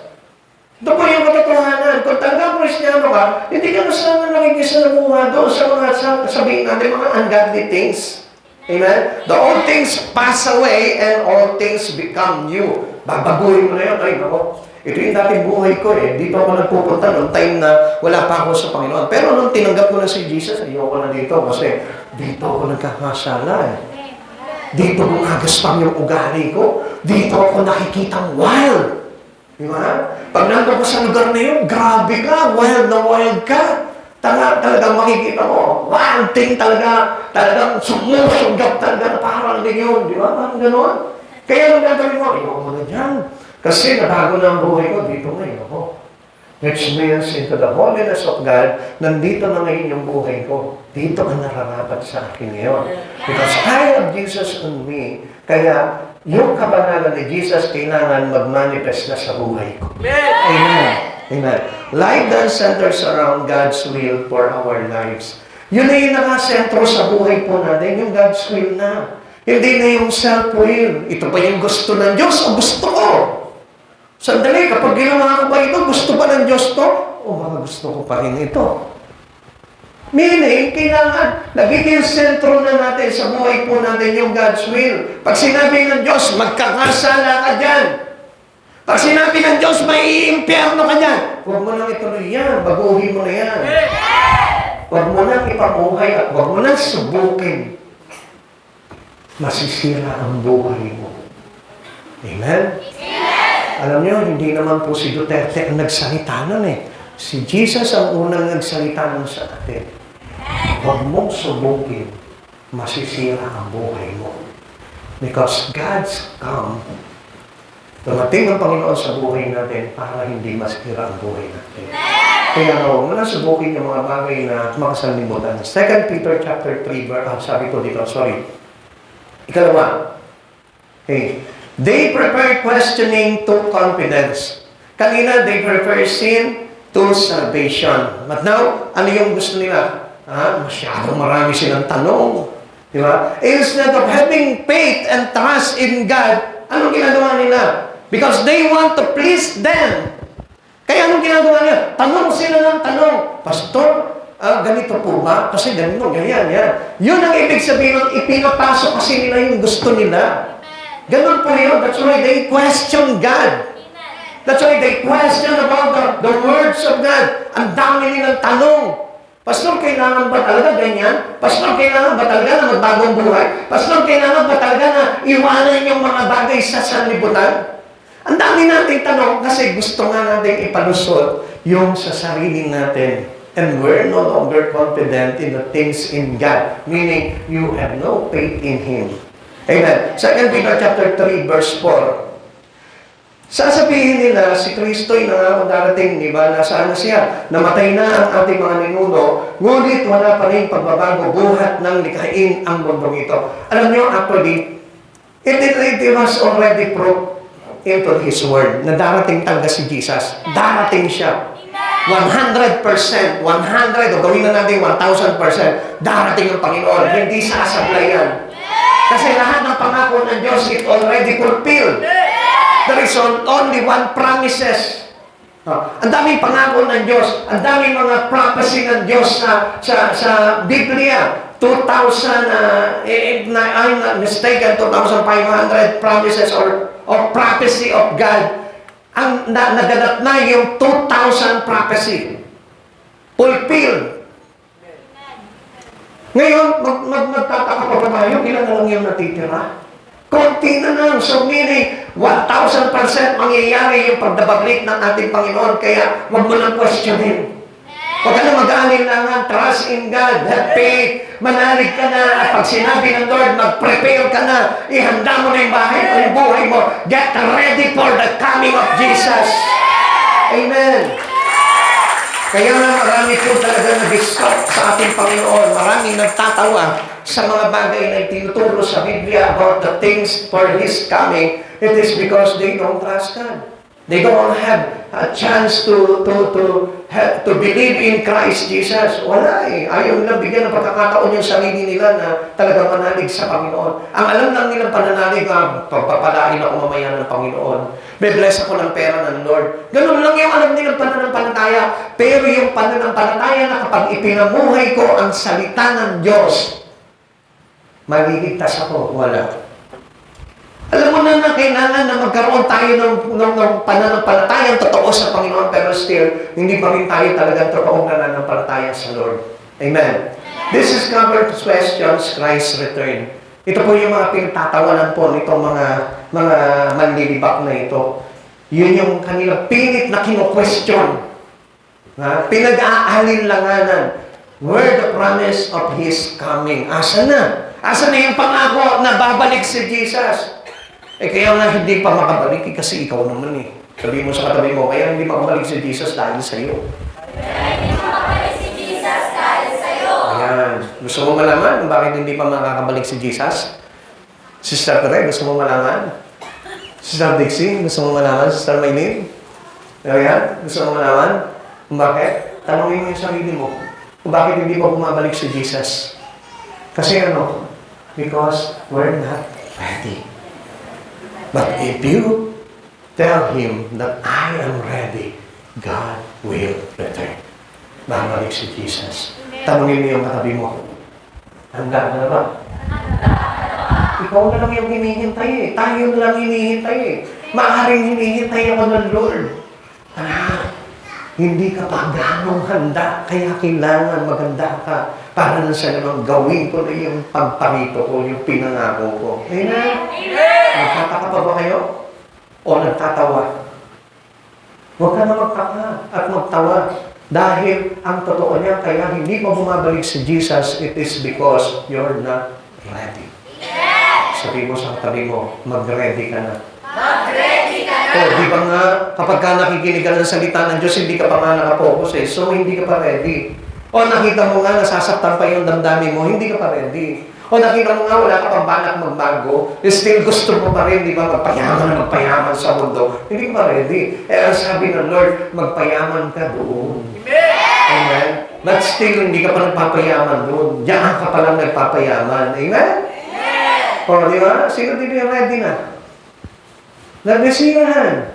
Ito po yung katotohanan. Kung talagang Kristiyano ka, hindi ka masama nakikisalamuha doon sa mga sabihin natin, mga ungodly things. Amen? The old things pass away and all things become new. Babaguhin mo na yun. Ay, nako. Ito yung dating buhay ko eh. Dito ako nagpupunta noong time na wala pa ako sa Panginoon. Pero nung tinanggap ko na si Jesus, ayoko na dito kasi dito ako nagkakasala eh. Dito gumagaspang yung ugali ko. Dito ako nakikitang wild. Di ba? Pag nandun ko sa lugar na yun, grabe ka, wild na wild ka. Talagang makikita mo, wild thing talaga, talagang sumusugap talaga na parang din yun. Di ba? Parang gano'n. Kaya anong gagawin mo? Ayoko mo na dyan. Kasi nabago na ang buhay ko. Dito ngayon ako. Which means into the holiness of God, nandito na ngayon yung buhay ko. Dito ang nararapat sa akin ngayon. Because I have Jesus on me, kaya yung kabanalan ni Jesus kailangan mag-manifest na sa buhay ko. Amen. Amen. Life then centers around God's will for our lives. Yun na yung nakasentro sa buhay po natin, yung God's will na. Hindi na yung self-will. Ito pa yung gusto ng Diyos o gusto ko? Sandali, kapag ginawa ko ba ito, gusto ba ng Diyos to? O baka gusto ko pa rin ito. Meaning, kailangan, nagiging sentro na natin sa buhay po natin yung God's will. Pag sinabi ng Diyos, magkakasala ka dyan. Pag sinabi ng Diyos, may i-impyerno ka dyan. Huwag mo nang ituloy yan, baguhin mo na yan. Huwag mo nang ipamuhay at huwag mo nang subukin. Masisira ang buhay mo. Amen? Alam niyo, hindi naman po si Duterte ang nagsalita nun eh. Si Jesus ang unang nagsalita nun sa atin. Huwag mong subukin, masisira ang buhay mo. Because God's come. Dumating ang Panginoon sa buhay natin para hindi masira ang buhay natin. Kaya huwag mo na subukin yung mga bagay na makasalimutan. 2 Peter chapter 3, sabi ko dito, sorry. Ikalawa. Okay. They prefer questioning to confidence. Kanina, they prefer sin to salvation. But now, ano yung gusto nila? Masyadong marami silang tanong. Di ba? Instead of having faith and trust in God, anong ginagawa nila? Because they want to please them. Kaya anong ginagawa nila? Tanong sila ng tanong. Pastor, ganito po ba? Kasi ganito, ganyan, yan. Yun ang ibig sabihin ng ipinapasok kasi nila yung gusto nila. Ganun po yun. That's why they question God. That's why they question about the words of God. Ang dami nilang tanong. Pastor, kailangan ba talaga ganyan? Pastor, kailangan ba talaga na magbagong buhay? Pastor, kailangan ba talaga na iwanan yung mga bagay sa sanlibutan? Ang dami nating tanong kasi gusto nga natin ipalusot yung sa sarili natin. And we're no longer confident in the things in God. Meaning, you have no faith in Him. Amen. 2 Peter chapter 3, verse 4. Sasabihin nila, si Kristo'y nangako darating, di ba? Nasaan na siya? Namatay na ang ating mga ninuno, ngunit wala pa rin pagbabago, buhat ng likhain ang mundong ito. Alam niyo, actually, it was already proved into His Word na darating talaga si Jesus. Darating siya. 100%, 100, o gawin na natin 1,000%, darating ang Panginoon. Hindi sasablayan. Kasi lahat ng pangako ng Diyos, it already fulfilled. There is only one promises. Ang daming pangako ng Diyos, ang daming mga prophecy ng Diyos sa Biblia. 2,000, if I'm not mistaken, 2,500 promises or prophecy of God. Ang naganap na yung 2,000 prophecy. Fulfilled. Ngayon, magtataka pa ba tayo? Ilan na lang yung natitira? Konti na lang. So meaning, 1,000% mangyayari yung pagdabaglik ng ating Panginoon. Kaya, huwag mo lang questionin. Huwag ka na mag-aalinlangan. Trust in God. Have faith. Manalig ka na. At pag sinabi ng Lord, mag-prepare ka na. Ihanda mo na yung bahay mo, yung buhay mo. Get ready for the coming of Jesus. Amen. Kaya nga marami po talaga nag-stop sa ating Panginoon. Maraming nagtatawa sa mga bagay na itinuturo sa Biblia about the things for His coming. It is because they don't trust God. They don't have a chance to believe in Christ Jesus. Wala eh. Ayaw nilang bigyan ng pagkakataon yung sarili nila na talagang manalig sa Panginoon. Ang alam lang nilang pananalig, pagpapalain ako mamaya ng Panginoon. Be-bless ako ng pera ng Lord. Ganun lang yung alam nilang pananampalataya. Pero yung pananampalataya na kapag ipinamuhay ko ang salita ng Diyos, maliligtas ako. Wala. Alam mo na kailangan na magkaroon tayo ng pananampalatayang totoo sa Panginoon, pero still, hindi pa rin tayo talagang totoong nananampalataya sa Lord. Amen. This is covered questions, Christ's return. Ito po yung mga pinagtatawanan po nitong mga manlilibak na ito. Yun yung kanilang pilit na kino-question. Pinag-aalinlanganan. Where the promise of His coming? Asa na? Asa na yung pangako na babalik si Jesus? Kaya nga hindi pa makabalik kasi ikaw naman eh. Sabi mo sa katabi mo, kaya hindi makabalik si Jesus dahil sa'yo. Hindi makabalik si Jesus dahil sa'yo. Ayan. Gusto mo malaman kung bakit hindi pa makakabalik si Jesus? Sister Tere, gusto mo malaman? Sister Dixie, gusto mo malaman? Sister Maylene? Ayan, gusto mo malaman? Kung bakit? Tanungin mo yung sarili mo. Kung bakit hindi pa bumabalik si Jesus? Kasi ano? Because we're not ready. But if you tell Him that I am ready, God will return. Babalik si Jesus. Tanungin mo yung katabi mo. Handa ka na ba? Ikaw na lang yung hinihintay eh. Tayo na lang hinihintay eh. Maaaring hinihintay ako ng Lord. Hindi ka pa ganong handa. Kaya kailangan maganda ka para na sa naman gawin ko na yung pagparito ko, yung pinangako ko. Amen? Nagtataka pa ba kayo? O nagtatawa? Huwag ka na magtaka at magtawa. Dahil ang totoo niya, kaya hindi mo bumabalik si Jesus, it is because you're not ready. Sabi mo sa katabi mo, mag-ready ka na. Mag-ready ka na. Di ba nga, kapag ka nakikinig ka ng salita ng Diyos, hindi ka pa nga nakapokus eh. So, hindi ka pa ready. O nakita mo nga, nasasaktan pa yung damdamin mo, hindi ka pa ready. O nakita mo nga, wala ka pang balak magbago, still gusto mo pa rin, di ba, magpayaman sa mundo. Hindi ka pa ready. Ang sabi ng Lord, magpayaman ka doon. Amen? But still, hindi ka pa nagpapayaman doon. Diyan ka pa lang nagpapayaman. Amen? O, di ba? Sino di ba ready na? Nagdesiyahan.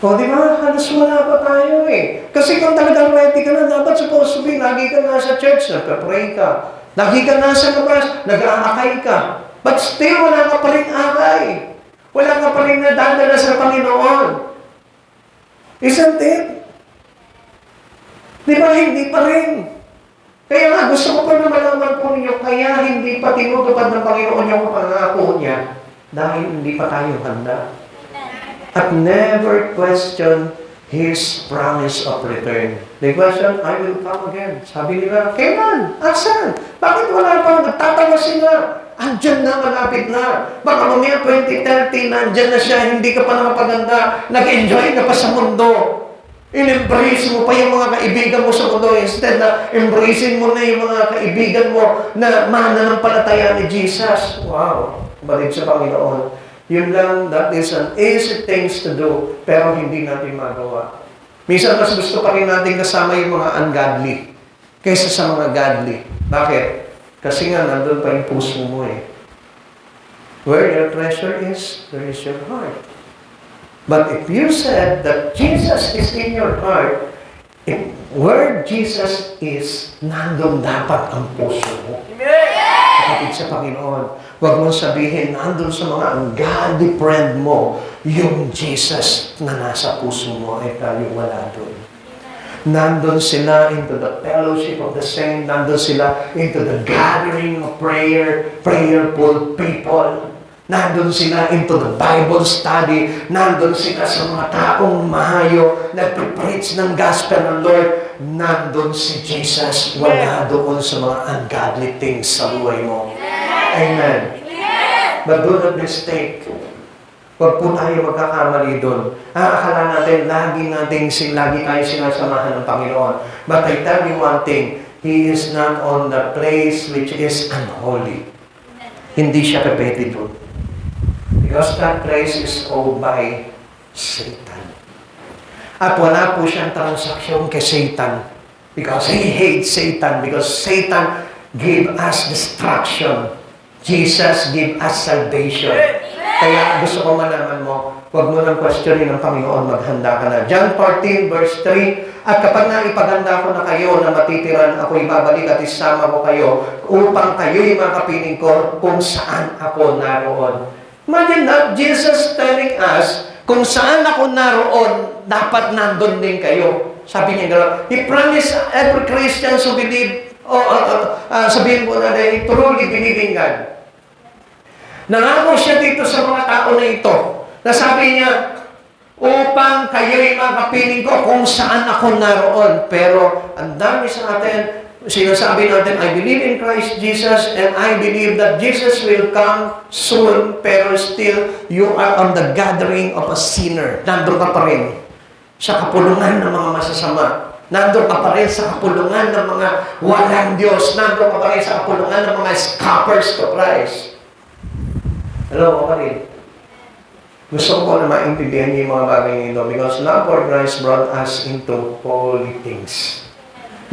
O, di ba? Halos wala pa tayo eh. Kasi kung talagang ready ka na, dapat supposed to be, lagi ka nasa church, nagpa-pray ka. Lagi ka nasa labas, nag-aakay ka. But still, wala ka pa rin akay. Wala ka pa rin nadadala sa Panginoon. Isn't it? Di ba? Hindi pa rin. Kaya nga, gusto ko pa na malaman po ninyo, kaya hindi pa tinutupad ng Panginoon yung pangako niya dahil hindi pa tayo handa. At never question His promise of return. The question, I will come again. Sabi nila, kailan? Asan? Bakit wala pa? Nagtatawa sila. Andyan na, malapit na. Baka mamaya 2030, nandyan na siya, hindi ka pa nakapaganda. Nag-enjoy ka pa sa mundo. In-embrace mo pa yung mga kaibigan mo sa mundo. Instead na embracein mo na yung mga kaibigan mo na mananampalataya ni Jesus. Wow! Balik sa Panginoon. Yun lang, that is an easy things to do, pero hindi natin magawa. Minsan mas gusto pa rin natin kasama yung mga ungodly kaysa sa mga godly. Bakit? Kasi nga, nandun pa yung puso mo eh. Where your treasure is, there is your heart. But if you said that Jesus is in your heart, where Jesus is, nandun dapat ang puso mo. Kapatid sa Panginoon, huwag mong sabihin, nandun sa mga ungodly friend mo, yung Jesus na nasa puso mo ay tayo wala doon. Nandun sila into the fellowship of the saints, nandun sila into the gathering of prayerful people. Nandun sila into the Bible study. Nandun sila sa mga taong mahayo, nagpe-preach ng gospel ng Lord. Nandun si Jesus. Wala doon sa mga ungodly things sa buhay mo. Amen. But do not mistake. Huwag po tayo magkakamali doon. Akala natin, lagi tayo sinasamahan ng Panginoon. But I tell you one thing, He is not on the place which is unholy. Hindi siya pwede doon. Because that place is owned by Satan. At wala po siyang transaksyon kay Satan. Because he hates Satan. Because Satan gave us destruction. Jesus gave us salvation. Kaya gusto ko malaman mo, huwag mo nang questionin ng Panginoon, maghanda ka na. John 14 verse 3, at kapag naipaganda ko na kayo na matitiran, ako ibabalik at isama ko kayo upang kayo'y makapiling ko kung saan ako naroon. Imagine that, Jesus telling us, kung saan ako naroon, dapat nandun din kayo. Sabi niya gano'n, He promised every Christian who believe, sabihin mo na rin, truly believing God. Nangako siya dito sa mga tao na ito, na sabi niya, upang kayo'y makapiling ko kung saan ako naroon. Pero ang dami sa atin, sinasabi natin, I believe in Christ Jesus and I believe that Jesus will come soon, pero still, you are on the gathering of a sinner. Nandun ka pa rin sa kapulungan ng mga masasama. Nandun ka pa rin sa kapulungan ng mga walang Diyos. Nandun ka pa rin sa kapulungan ng mga scoffers to Christ. Hello, kapatid. Gusto ko na maintindihan niyo yung mga bagay nito because love for Christ brought us into holy things.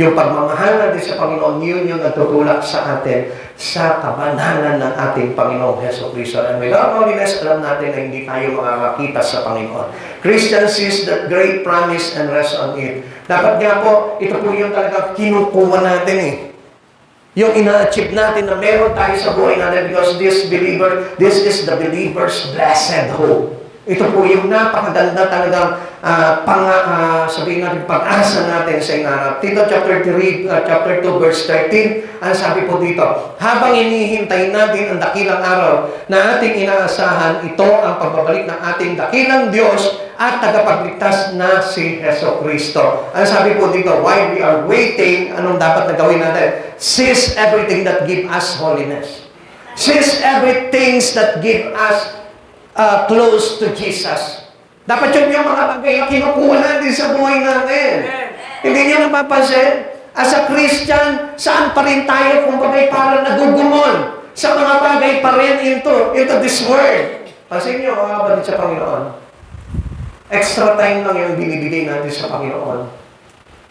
Yung pagmamahal natin sa Panginoon, yun yung nagtutulak sa atin sa kabanalan ng ating Panginoong Jesucristo. And without holiness, alam natin na hindi tayo makakakita sa Panginoon. Christians sees that great promise and rest on it. Dapat nga po, ito po yung talaga kinukuha natin eh. Yung ina-achieve natin na meron tayo sa buhay natin because this is the believer's blessed hope. Ito po yung napakaganda talagang sabihin natin pag-asa natin sa inarap. Tito chapter 2 verse 13, ang sabi po dito, habang inihintay natin ang dakilang araw na ating inaasahan, ito ang pagbabalik ng ating dakilang Diyos at tagapagligtas na si Jesucristo. Ang sabi po dito, while we are waiting, anong dapat na gawin natin? Cease everything that give us holiness. Cease everything that give us close to Jesus. Dapat yun yung mga bagay na kinukuha natin sa buhay natin. Hindi niyo napapansin? As a Christian, saan pa rin tayo kung bagay parang nagugumon sa mga bagay pa rin into this world. Pansin niyo, mga kapatid sa Panginoon, extra time lang yung binibigay natin sa Panginoon.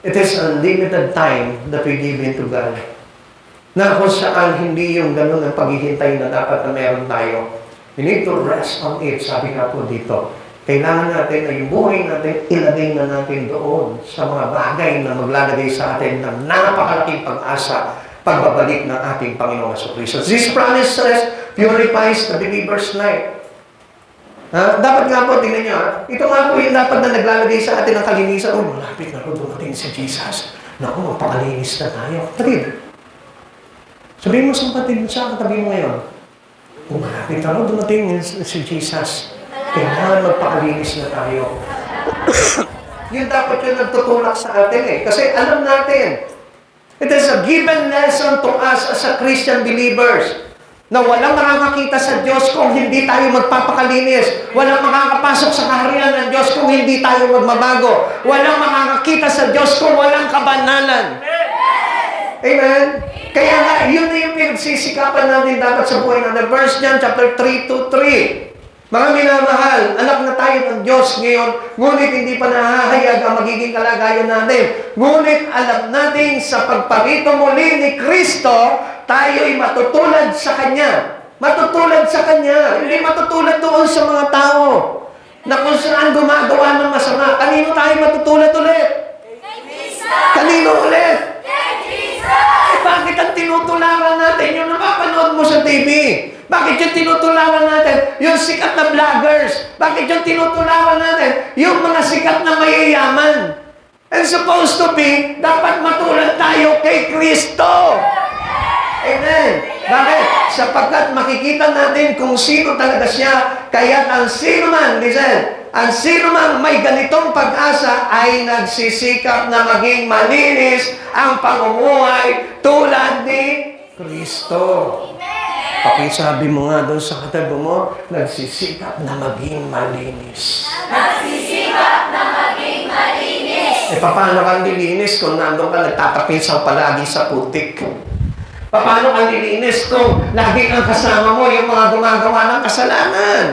It is unlimited time that we give into God. Na kung saan hindi yung ganun ang paghihintay na dapat na meron tayo. We need to rest on it. Sabi nga po dito, kailangan natin na yung buhay natin, ilagay na natin doon sa mga bagay na maglalagay sa atin ng napakalaking pag-asa, pagbabalik ng ating Panginoong Jesucristo. This promises purifies the believer's life. Dapat nga po, tingnan nyo, ito nga po yung dapat na naglalagay sa atin ng kalinisan. Oh, malapit na po dumating si Jesus. Naku, magpakalinis na tayo. Kapatid, sabihin mo sa kapatid sa katabi mo ngayon, kung malapit na po dumating si Jesus, kailangan magpakalinis na tayo. Yun dapat yung nagtutulak sa atin eh. Kasi alam natin, it is a given lesson to us as a Christian believers na walang makakakita sa Diyos kung hindi tayo magpapakalinis. Walang makakapasok sa kaharian ng Diyos kung hindi tayo magbabago. Walang makakakita sa Diyos kung walang kabanalan. Amen? Kaya nga, yun na yung pinagsisikapan natin dapat sa buhay natin. Verse John, chapter 3:3. Mga minamahal, anak na tayo ng Diyos ngayon, ngunit hindi pa nahahayag ang magiging kalagayan natin. Ngunit alam natin sa pagparito muli ni Kristo, tayo'y matutulad sa Kanya. Matutulad sa Kanya. Hindi matutulad doon sa mga tao na kung saan gumagawa ng masama. Kanino tayo matutulad ulit? Kanino ulit? Bakit ang tinutularan natin yung napapanood mo sa TV? Bakit yung tinutularan natin yung sikat na vloggers? Bakit yung tinutularan natin yung mga sikat na mayayaman? And supposed to be, dapat matulad tayo kay Kristo. Amen. Bakit? Sapagkat makikita natin kung sino talaga siya, kaya ang sino man, listen, ang sino man may ganitong pag-asa ay nagsisikap na maging malinis ang pamumuhay tulad ni Kristo. Pakisabi mo nga doon sa katabi mo, nagsisikap na maging malinis. Nagsisikap na maging malinis. Paano kang lilinis kung nandun ka nagtatapisaw palagi sa putik? Paano kang lilinis kung lagi ang kasama mo yung mga gumagawa ng kasalanan?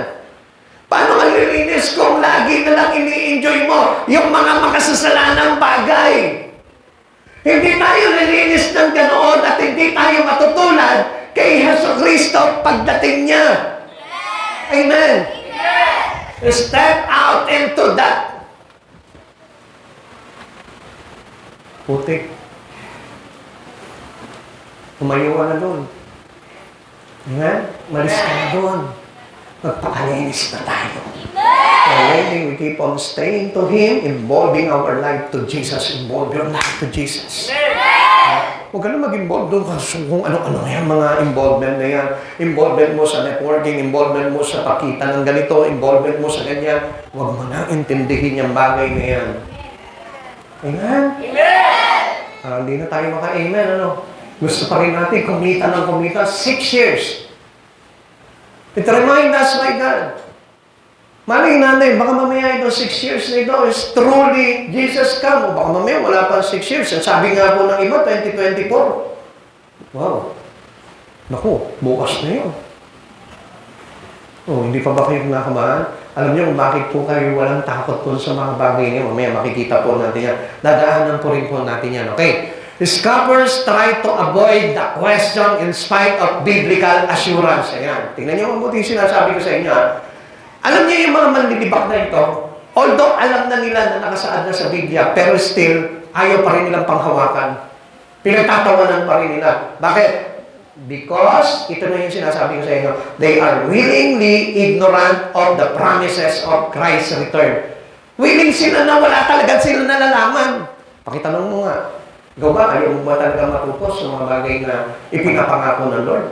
Paano kang lilinis kung lagi na lang ini-enjoy mo yung mga makasasalanang bagay? Hindi tayo lilinis ng ganoon at hindi tayo matutulad kay Jesucristo pagdating niya. Amen. Step out into that. Putik. Tumayo ka na doon. Amen? Malis ka na doon. Magpakalinis na tayo. When we keep on staying to Him, involving our life to Jesus. Involve your life to Jesus. Huwag ka na mag-involve doon kung ano-ano yan, mga involvement na yan. Involvement mo sa networking, involvement mo sa pakita ng ganito, involvement mo sa ganyan. Huwag mo na intindihin yung bagay na yan. Amen? Amen! Hindi na tayo maka-amen, ano? Gusto pa rin natin kumita ng kumita 6 years. It reminds us, my God. Maling nanay, baka mamaya ito 6 years na ito is truly Jesus come. O baka mamaya wala pa 6 years. At sabi nga po ng iba, 2024. Wow. Naku, bukas na yun. Oh, hindi pa ba kayo nakamahan? Alam niyo kung bakit po kayo walang takot po sa mga bagay niyo. Mamaya makikita po natin yan. Dadaanan po rin po natin yan. Okay? Scholars try to avoid the question in spite of biblical assurance. Ayan. Tingnan niyo mabuti yung sinasabi ko sa inyo. Alam niyo yung mga manlilibak na ito, although alam na nila na nakasaad na sa Biblia, pero still, ayaw pa rin nilang panghawakan. Pinagtatawanan pa rin nila. Bakit? Because, ito na yung sinasabi ko sa inyo, they are willingly ignorant of the promises of Christ's return. Willing sila na wala talaga sila nalalaman. Pakitanong mo nga, ikaw ba, ayaw mo ba talaga matupos sa mga bagay na ipinapangako ng Lord?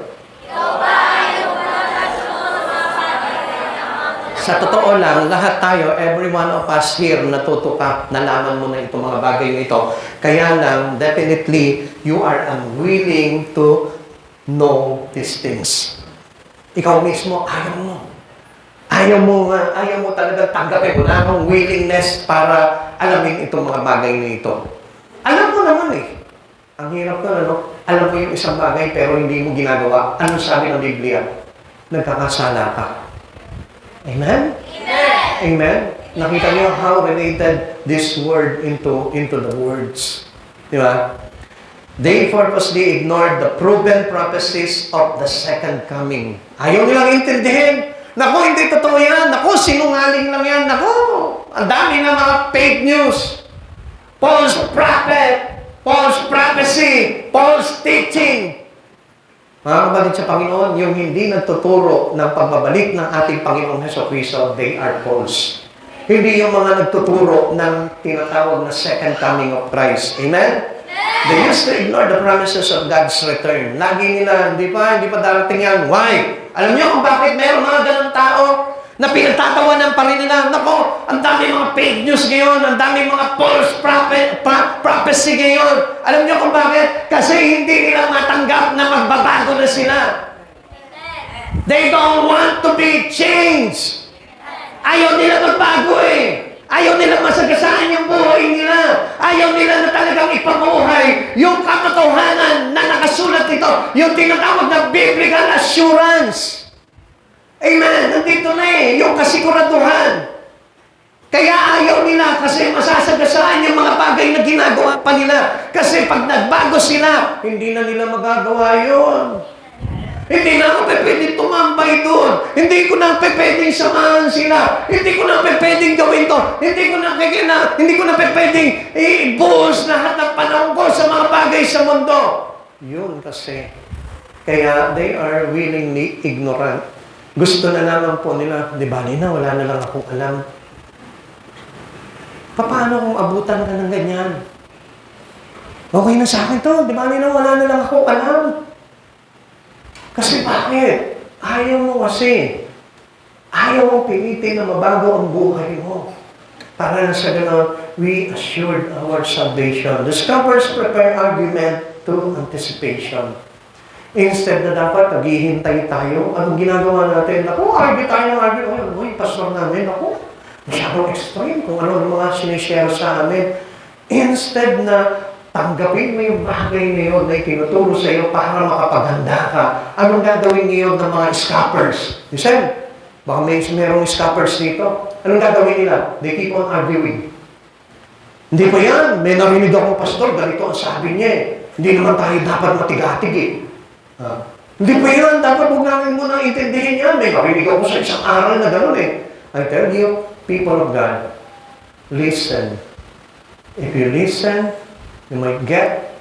Ikaw ba ayaw mo nakasunod sa mga bagay na Sa totoo lang, lahat tayo, every one of us here, natuto ka, nalaman mo na itong mga bagay na ito. Kaya lang, definitely, you are unwilling to know these things. Ikaw mismo, ayaw mo talaga tanggapin. Wala kang willingness para alamin itong mga bagay na ito. Alam mo naman eh. Ang hirap na, ano? Alam mo yung isang bagay pero hindi mo ginagawa. Ano sabi ng Biblia? Nagkakasala ka. Amen? Amen! Amen? Nakita niyo how related this word into the words. Di ba? They purposely ignored the proven prophecies of the second coming. Ayaw nilang intindihin. Naku, hindi totoo yan. Naku, sinungaling lang yan. Naku, ang dami na mga fake news. False prophet, false prophecy, false teaching. Mga kapatid sa Panginoon, yung hindi nagtuturo ng pagbabalik ng ating Panginoong Jesucristo, they are false. Hindi yung mga nagtuturo ng tinatawag na second coming of Christ. Amen? They used to ignore the promises of God's return. Lagi nila, hindi pa darating yan. Why? Alam niyo kung bakit meron mga ganang tao na pinagtatawanan pa rin nila? Nako, ang dami mga fake news ngayon, ang dami mga false prophecy ngayon. Alam niyo kung bakit? Kasi hindi nila matanggap na magbabago na sila. They don't want to be changed. Ayaw nila magbago eh. Ayaw nila masagasaan yung buhay nila. Ayaw nila na talagang ipamuhay yung katotohanan na nakasulat ito. Yung tinatawag na biblical assurance. Amen. Nandito na eh. Yung kasiguraduhan. Kaya ayaw nila kasi masasagasaan yung mga bagay na ginagawa pa nila. Kasi pag nagbago sila, hindi na nila magagawa yun. Hindi na ako pwedeng tumambay doon. Hindi ko na pwedeng samahan sila. Hindi ko na pwedeng gawin to. Hindi ko na pwedeng ibuhos lahat ng panahon ko sa mga bagay sa mundo. Yun kasi. Kaya they are willingly ignorant. Gusto na naman po nila, di ba na, wala na lang akong alam. Paano kung abutan ka ng ganyan? Okay na sa akin to, di ba na, wala na lang akong alam. Kasi bakit? Ayaw mo kasi. Ayaw mo pilitin na mabago ang buhay mo. Para na sa gano'n, we assured our salvation. The scholars prepare argument to anticipation. Instead na dapat naghihintay tayo, anong ginagawa natin? Naku, argue tayo ng argue. Uy, pastor namin, naku, masyadong extreme kung ano ang mga sinishare sa amin. Instead na tanggapin mo yung bagay na yun na itinuturo sa iyo para makapaghanda ka. Anong gagawin ngayon ng mga scoffers? You said, baka merong scoffers dito. Anong gagawin nila? They keep on arguing. Hindi pa yan. May narinig akong pastor, ganito ang sabi niya eh. Hindi naman tayo dapat matigatig eh. Hindi pa yan. Dapat huwag namin muna intindihin yan. May narinig ako sa isang aral na gano'n eh. I tell you, people of God, listen. If you listen, you might get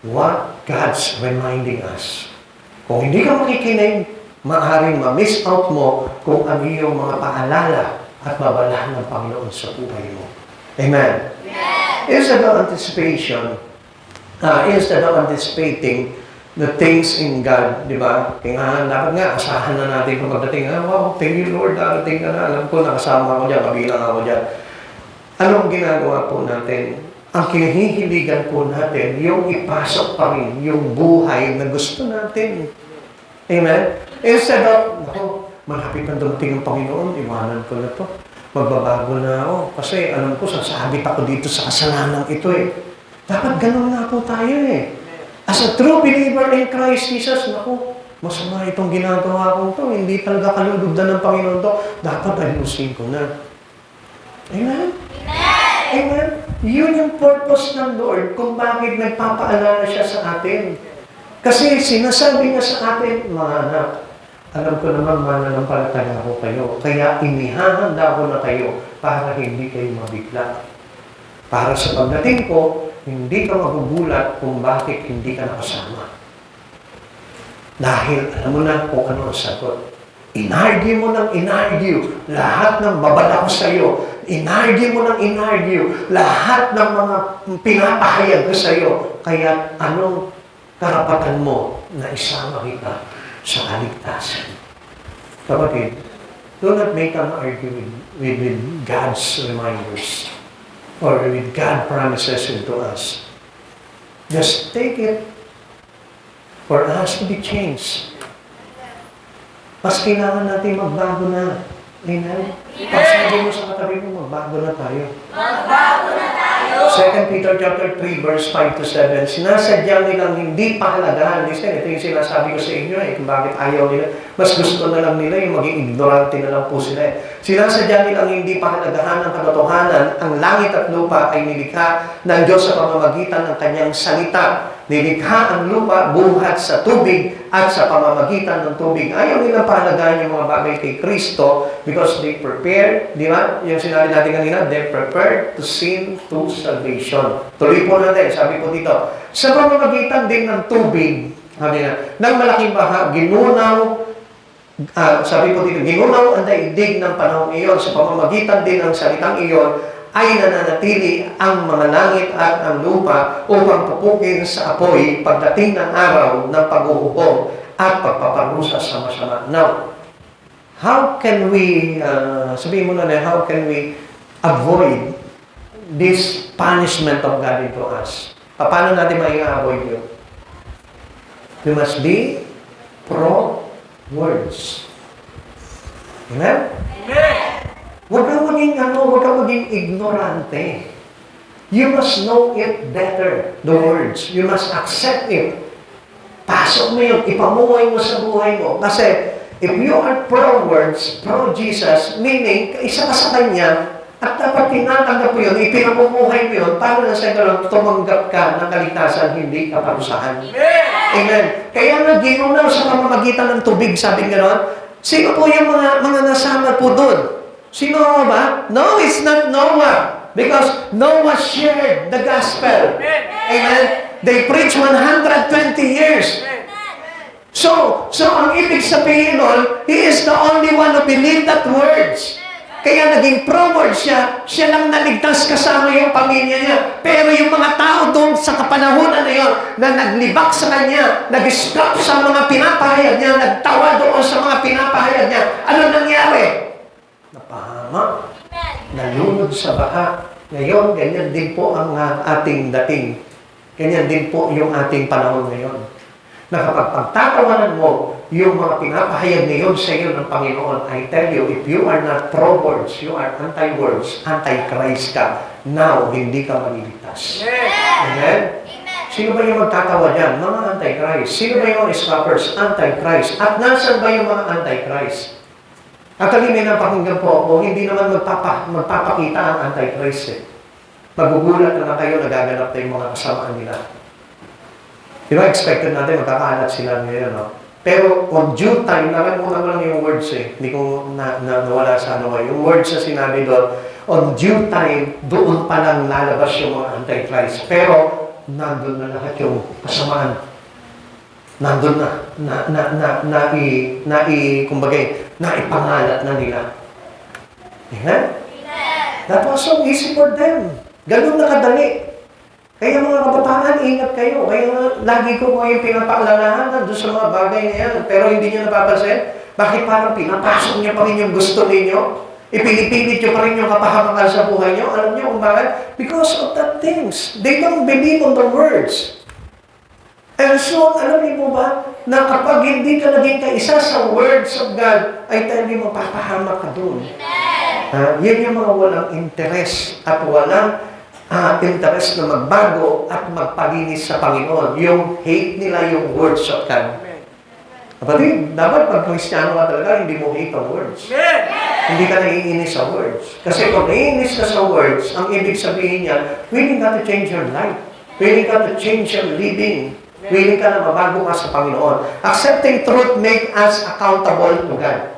what God's reminding us. Kung hindi ka makikinig, maaaring ma-miss out mo kung ano yung mga paalala at babalahan ng Panginoon sa buhay mo. Amen? Amen! Instead of anticipating the things in God, di ba? Kaya dapat nga, asahan na natin kung pagdating, wow, thank you Lord, darating ka na. Alam ko, nakasama ako dyan, kabilang ako dyan. Anong ginagawa po natin? ang kinahihiligan po natin, yung ipasok pa rin yung buhay na gusto natin. Amen? Instead of, malapit na dumating ang Panginoon, iwanan ko na to. Magbabago na ako. Kasi alam ko, sasabit ako dito sa kasalanang ito eh. Dapat ganun nga po tayo eh. As a true believer in Christ Jesus, masama itong ginagawa ko to. Hindi talaga kalulugdan ng Panginoon to. Dapat ayusin ko na. Amen? Amen? Yun yung purpose ng Lord kung bakit nagpapaalala siya sa atin. Kasi sinasabi niya sa atin, mga anak, alam ko naman mananampalataya ko kayo. Kaya inihahanda ko na kayo para hindi kayo mabigla. Para sa pagdating ko, hindi ka magugulat kung bakit hindi ka nakasama. Dahil alam mo na kung ano ang sagot. Inargue mo ng inargue lahat ng babala ko sa iyo. Inargue mo ng inargue lahat ng mga pinapahayag ko sa iyo. Kaya anong karapatan mo na isama kita sa kaligtasan? Kapatid, do not make an argument with God's reminders or with God promises into us. Just take it for us to be changed. Mas kailangan natin magbago na. Amen? Pasabi mo sa katabi mo, magbago na tayo. Magbago na tayo. 2 Peter chapter 3, verse 5 to 7. Sinasadya nilang hindi pahalagahan. Listen, ito yung sinasabi ko sa inyo kung bakit ayaw nila. Mas gusto na lang nila yung maging ignorante na lang po sila Sinasadya nilang hindi pahalagahan ng katotohanan. Ang langit at lupa ay nilikha ng Diyos sa pamamagitan ng kanyang salita. Nilikha ang lupa buhat sa tubig at sa pamamagitan ng tubig. Ayaw nilang pahalagahan yung mga bagay kay Kristo because they prepared, di ba? Yung sinabi natin kanina, they prepared to sin to salvation. Tuloy po natin, sabi po dito, sa pamamagitan din ng tubig, sabi na, ng malaking baha, ginunaw, sabi po dito, ginunaw ang daigdig ng panahon iyon, sa pamamagitan din ng salitang iyon, ay nananatili ang mga langit at ang lupa upang pupukin sa apoy pagdating ng araw ng paghuhukom at pagpaparusa sa masama. Now, how can we, sabihin mo na how can we avoid this punishment of God into us? Paano natin mai-avoid yun? You must be pro-words. Amen? Amen. Huwag kang maging ignorante. You must know it better, the words. You must accept it. Pasok mo yun, ipamuhay mo sa buhay mo. Kasi, if you are pro-words, pro-Jesus, meaning, isa ka sa Kanya, at dapat tinatanggap mo yun, ipinamumuhay mo yun, para na sa ganun, tumanggap ka ng kaligtasan, hindi ka parusahan. Amen. Kaya nga, ginunaw sa pamamagitan ng tubig, sabi gano'n, sino po yung mga nasama po doon? Sino ba? No, it's not Noah. Because Noah shared the gospel. Amen? They preached 120 years. So ang ibig sabihin nun, he is the only one who believed that words. Kaya naging pro-words siya lang naligtas kasama yung pamilya niya. Pero yung mga tao doon sa kapanahunan na yun, na naglibak sa kanya, nag-stop sa mga pinapahayag niya, nagtawa doon sa mga pinapahayag niya, ano nangyari? Napahama, nalunod sa baha. Ngayon, ganyan din po ang ating dating. Ganyan din po yung ating panahon ngayon. Na kapag pagtatawanan mo yung mga pinapahayag ngayon sa iyo ng Panginoon, I tell you, if you are not pro-words, you are anti-words, anti-Christ ka, now, hindi ka maliligtas. Amen? Sino ba yung magtatawa dyan? Mga anti-Christ. Sino ba yung scoffers? Anti-Christ. At nasan ba yung mga anti-Christ? Actually, may napakinggan po ako, hindi naman magpapakita ang Antichrist. Magugulat na kayo, nagaganap na yung mga kasamaan nila. Di ba, expected natin, magkakahanap sila ngayon, no? Pero on due time, nakalimutan ko lang yung words Hindi ko nawala sa ano. Yung words na sinabi doon, on due time, doon pa lang lalabas yung mga Antichrist. Pero, nandun na lahat yung kasamaan. Nandun kumbaga, naipangalat na nila. Amen? That was so easy for them. Ganun na kadali. Kaya mga kabataan, ingat kayo. Kaya lagi ko yung pinapaalalahan doon sa mga bagay na yan. Pero hindi nyo napapansin. Bakit parang pinapasok niya pa rin yung gusto ninyo? Ipinipilit nyo pa rin yung kapahamakan sa buhay nyo. Alam nyo kung bakit? Because of that things. They don't believe on the words. And so, alam niyo po ba, na kapag hindi ka naging kaisa sa words of God, ay tell you, mapapahamak ka doon. Yan yung mga walang interes at walang interes na magbago at magpalinis sa Panginoon. Yung hate nila yung words of God. Kapatid, dapat pag Kristiyano ka talaga, hindi mo hate ang words. Hindi ka naiinis sa words. Kasi kung naiinis ka sa words, ang ibig sabihin niya, willing ka to change your life. Willing ka to change your living. Willing ka na mabago ka sa Panginoon. Accepting truth make us accountable to God.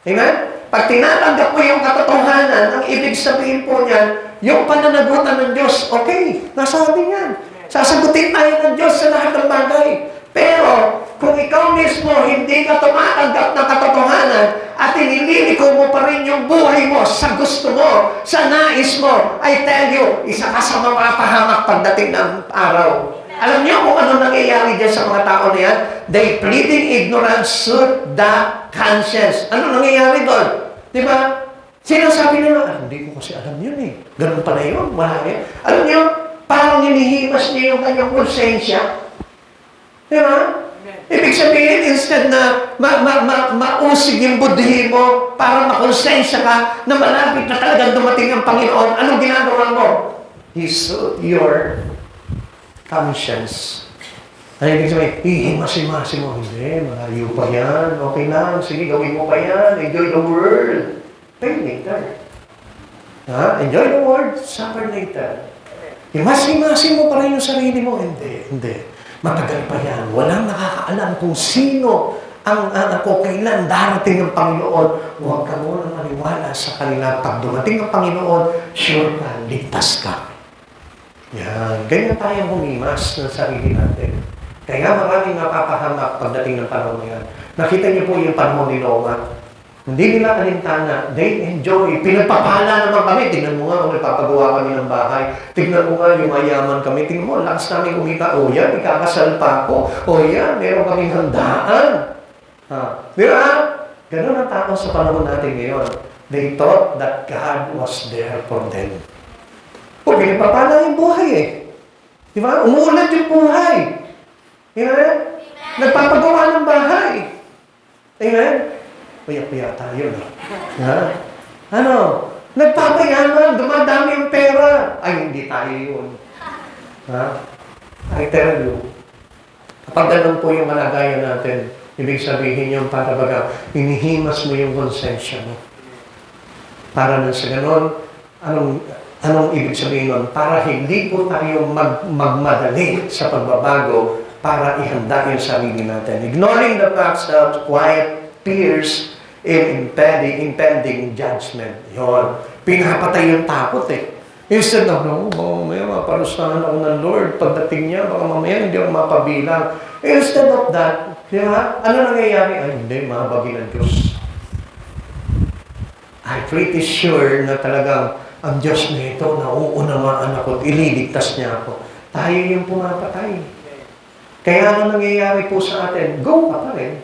Amen? Pag tinatanggap mo yung katotohanan, ang ibig sabihin po niyan, yung pananagutan ng Diyos, okay, nasa atin yan. Sasagutin tayo ng Diyos sa lahat ng bagay. Pero, kung ikaw mismo hindi ka tumatanggap ng katotohanan at inililiko mo pa rin yung buhay mo sa gusto mo, sa nais mo, I tell you, isa ka sa mapapahamak pagdating ng araw. Alam niyo kung ano nangyayari dyan sa mga tao na yan? They pleading ignorance suit the conscience. Ano nangyayari doon? Di ba? Sinasabi nila, hindi ko kasi alam yun eh. Ganun pala yun, marami. Alam niyo, parang hinihimas niya yung kanyang konsensya. Di ba? Ibig sabihin, instead na mausig yung budhi mo para makonsensya ka na malapit na talagang dumating ang Panginoon, anong ginagawa mo? He suit your conscience. Ano ibig sabihin? Hihimasi-masi mo. Hindi, malayo pa yan. Okay lang. Sige, gawin mo pa yan. Enjoy the world. Pay later. Enjoy the world. Suffer later. Himasi-masi mo pa rin yung sarili mo. Hindi. Matagal pa yan. Walang nakakaalam kung sino ang kailan darating ng Panginoon. Huwag ka muna maniwala sa kanila. Pag dumating ang Panginoon, sure ka, ligtas ka. Yan. Ganyan tayong humimas ng sarili natin. Kaya maraming napapahamak pagdating ng panahon na yan. Nakita niyo po yung panahon ni Noah. Hindi nila alintana. They enjoy. Pinagpapala naman kami. Tingnan mo nga kung nagpapagawa kami ng bahay. Tingnan mo nga yung mayaman kami. Tingnan mo, lakas namin kumita. O yan, ikakasal pa ako. O yan, meron kaming handaan. Di ba? Ganun ang tao sa panahon natin ngayon. They thought that God was there for them. O, pinagpapala yung buhay eh. Di ba? Umuulan yung buhay. Amen? Nagpapagawa ng bahay. Amen? Paya-paya tayo na. Ano? Nagpapayaman, dumadami yung pera. Ay, hindi tayo yun. I tell you, kapag ganun po yung malagayan natin, ibig sabihin yung para baga, inihimas mo yung konsensya mo. Para na sa ganun, anong ibig sabihin nun? Para hindi po tayo magmadali sa pagbabago para ihanda yung sarili natin. Ignoring the facts of quiet fears in impending judgment. Yun. Pinapatay yung takot eh. Instead of, mamaya maparusahan ako ng Lord. Pagdating niya, baka mamaya hindi ako mapabilang. Instead of that, di ba? Ano nangyayari? Ay, hindi, mabagi ng Diyos. I'm pretty sure na talagang ang Diyos na ito, nauunawaan ako at ililigtas niya ako. Tayo yung pumapatay. Kaya ano nangyayari po sa atin? Go ka pa rin.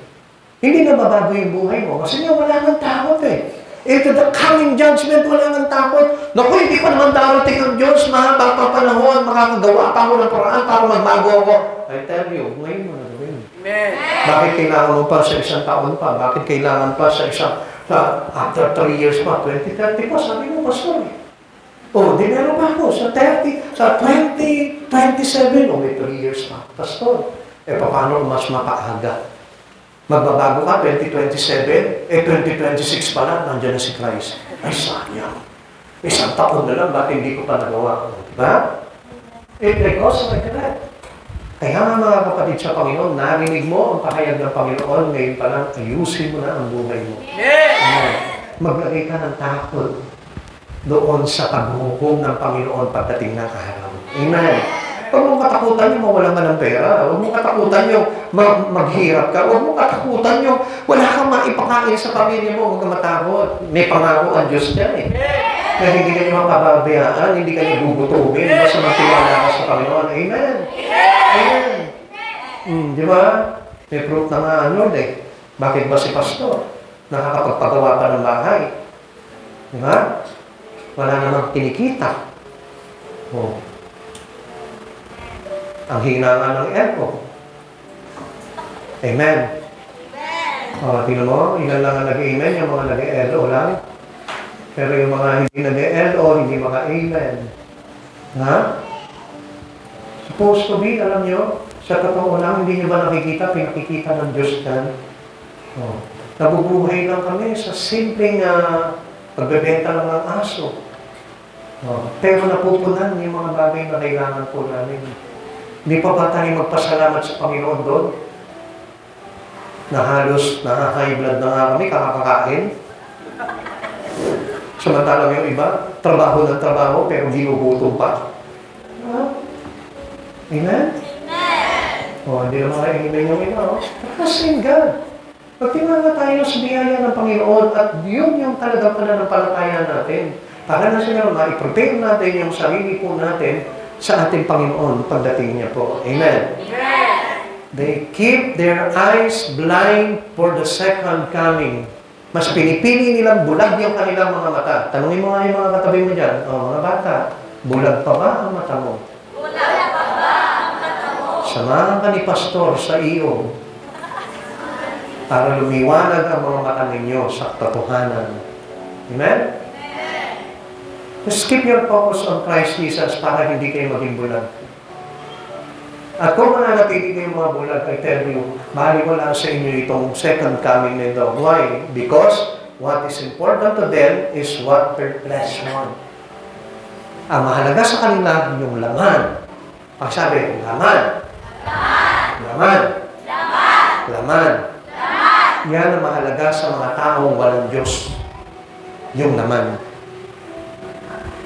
Hindi na babago yung buhay mo. Kasi nga wala nang takot eh. Into the coming judgment, wala nang takot. Naku, hindi pa naman darating ang Diyos. Mahaba pa panahon, makakagawa pa ako ng paraan para magbago ako. I tell you, ngayon mo na gawin. Bakit kailangan mo pa sa isang taon pa? Bakit kailangan pa sa isang, after 3 years pa, 2030 pa, sabi mo, Pastor eh. Oh, di meron pa ako sa 30, sa 2027, may 3 years pa. Pastor, paano mas mapaaga? Magbabago ka, 2027, 2026 pa lang, nandiyan na si Christ. Ay, sayang. Isang taon na lang, bakit hindi ko pa nagawa? Diba? Because like that. Kaya nga mga kapatid sa Panginoon, narinig mo ang pahayag ng Panginoon, ngayon pa lang, ayusin mo na ang buhay mo. Maglagay ka ng takot doon sa paghuhukom ng Panginoon pagdating ng araw. Amen. Huwag mong katakutan yung mawalan ka ng pera. Huwag mong katakutan yung maghirap ka. Huwag mong katakutan yung wala kang maipakain sa pamilya mo. Huwag kang matakot. May pangako ang Diyos dyan eh. Kaya hindi ka niyo mapababayaan, hindi ka niyo gugutumin. Basta magtiwala ka sa Panginoon. Amen. Amen. Di ba? May proof na nga Lord eh. Bakit ba si Pastor nakakapagpagawa pa ng bahay? Di ba? Wala namang kinikita. Oh. Ang hina nga ng echo. Amen. O, tingnan mo, ilan lang ang nag-amen, yung mga nag-LO lang. Pero yung mga hindi nag-LO, hindi maka-amen. Ha? Supposed to be, alam nyo, sa totoo lang, hindi nyo ba nakikita, pinakikita ng Diyos yan? Oh. Nabubuhay lang kami sa simpleng pagbebenta lang ng aso. Oh. Pero napupunan yung mga bagay na kailangan po namin. Hindi pa ba tayo magpasalamat sa Panginoon doon? Na halos nakaka-high blood na nga kami, kakakain. Samantalang yung iba, trabaho ng trabaho, pero ginugutom pa. Amen? O, hindi naman kayo amen yung iba. Trusting God. Pagtingala tayo sa biyaya ng Panginoon at yun yung talagang pananampalataya natin. Para na sila ma-prepare natin yung sarili po natin sa ating Panginoon pagdating niya po. Amen? They keep their eyes blind for the second coming. Mas pinipili nilang bulag yung kanilang mga mata. Tanungin mo nga yung mga katabi mo dyan. O, mga bata, bulag pa ba ang mata mo? Bulag pa ba ang mata mo? Samahan ka ni Pastor sa iyo para lumiwanag ang mga mata ninyo sa katotohanan. Amen? Just keep your focus on Christ Jesus para hindi kayo maging bulag. At kung mananatili kayo mga bulag, I tell you, bali ko lang sa inyo itong second coming nito. Why? Because what is important to them is what their flesh want. Ang mahalaga sa kanila, yung laman. Pag sabi, laman. Laman. Laman. Yan ang mahalaga sa mga taong walang Diyos. Yung laman.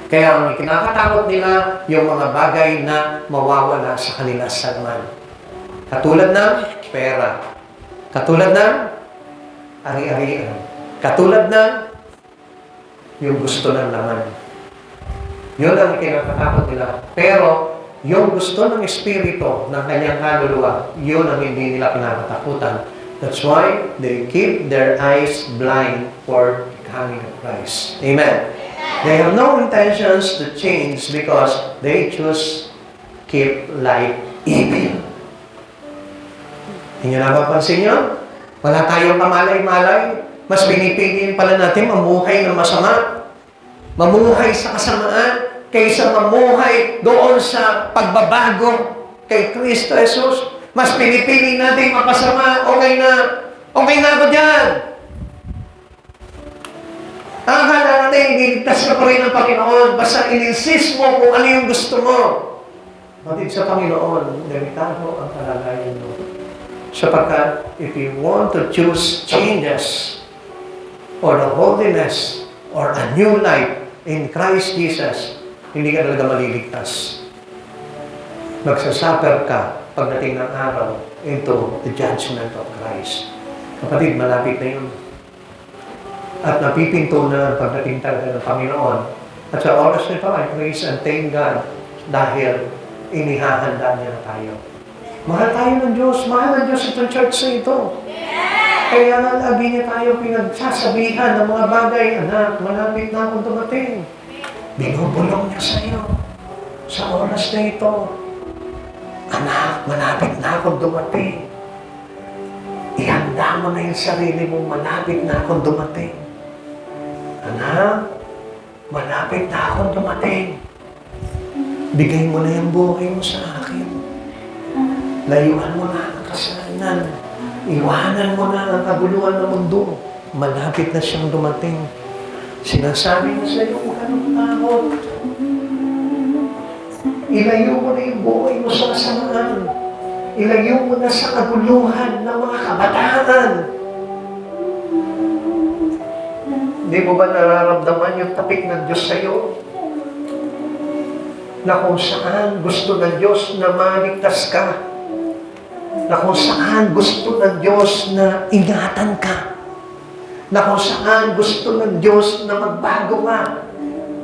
Kaya ang kinakatakot nila, yung mga bagay na mawawala sa kanila sa laman. Katulad ng pera. Katulad ng ari-arian. Katulad ng yung gusto ng laman. Yun ang kinakatakot nila. Pero, yung gusto ng Espiritu, ng kanyang kaluluwa, yun ang hindi nila kinakatakutan. That's why they keep their eyes blind for the coming of Christ. Amen. They have no intentions to change because they choose keep life evil. Hindi nyo napapansin yun? Wala tayong kamalay-malay. Mas pinipiliin pala natin mamuhay ng masama. Mamuhay sa kasamaan kaysa mamuhay doon sa pagbabago kay Kristo Jesus. Mas pinipili natin mapasama. Okay na. Okay na ako dyan. Akala natin, iligtas ka pa rin ng Panginoon. Basta in-insist mo kung ano yung gusto mo. Batid sa Panginoon, delikado ang kalagayan mo. Sapagkat, if you want to choose changes, or the holiness, or a new life in Christ Jesus, hindi ka talaga maliligtas. Magsasuffer ka pagdating ng araw into the judgment of Christ. Kapatid, malapit na yun. At napipinto na pagdating talaga ng Panginoon. At sa oras nito, I praise and thank God dahil inihahanda niya na tayo. Mahal tayo ng Diyos. Mahal ng Diyos itong church na ito. Kaya nga lagi niya tayo pinagsasabihan ng mga bagay, anak, malapit na akong dumating. Binubulong niya sa iyo sa oras na ito. Anak, malapit na akong dumating. Ihanda mo na yung sarili mo, malapit na akong dumating. Anak, malapit na akong dumating. Bigay mo na yung buhay mo sa akin. Layuan mo na ang kasalanan. Iwanan mo na ang kaguluhan ng mundo. Malapit na siyang dumating. Sinasabi niya sa iyo, huwag ka nang takot. Ilayo mo na yung buhay mo sa kasamaan. Ilayo mo na sa kaguluhan ng mga kabataan. Hindi mo ba nararamdaman yung tapik ng Diyos sa iyo? Na kung saan gusto ng Diyos na maligtas ka. Na kung saan gusto ng Diyos na ingatan ka. Na kung saan gusto ng Diyos na magbago ka.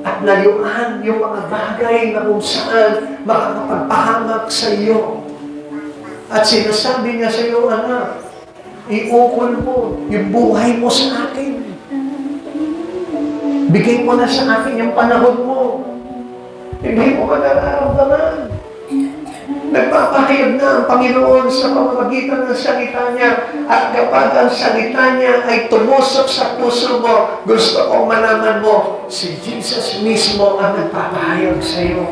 At layuan yung mga bagay na kung saan makakapagpahamak sa iyo. At sinasabi niya sa iyo, anak, iukol mo yung buhay mo sa akin. Bigay mo na sa akin yung panahon mo. Hindi mo ka nararamdaman. Nagpapahayag na ang Panginoon sa pamamagitan ng salita niya. At kapag ang salita niya ay tumusok sa puso mo, gusto kong malaman mo, si Jesus mismo ang nagpapahayag sa iyo.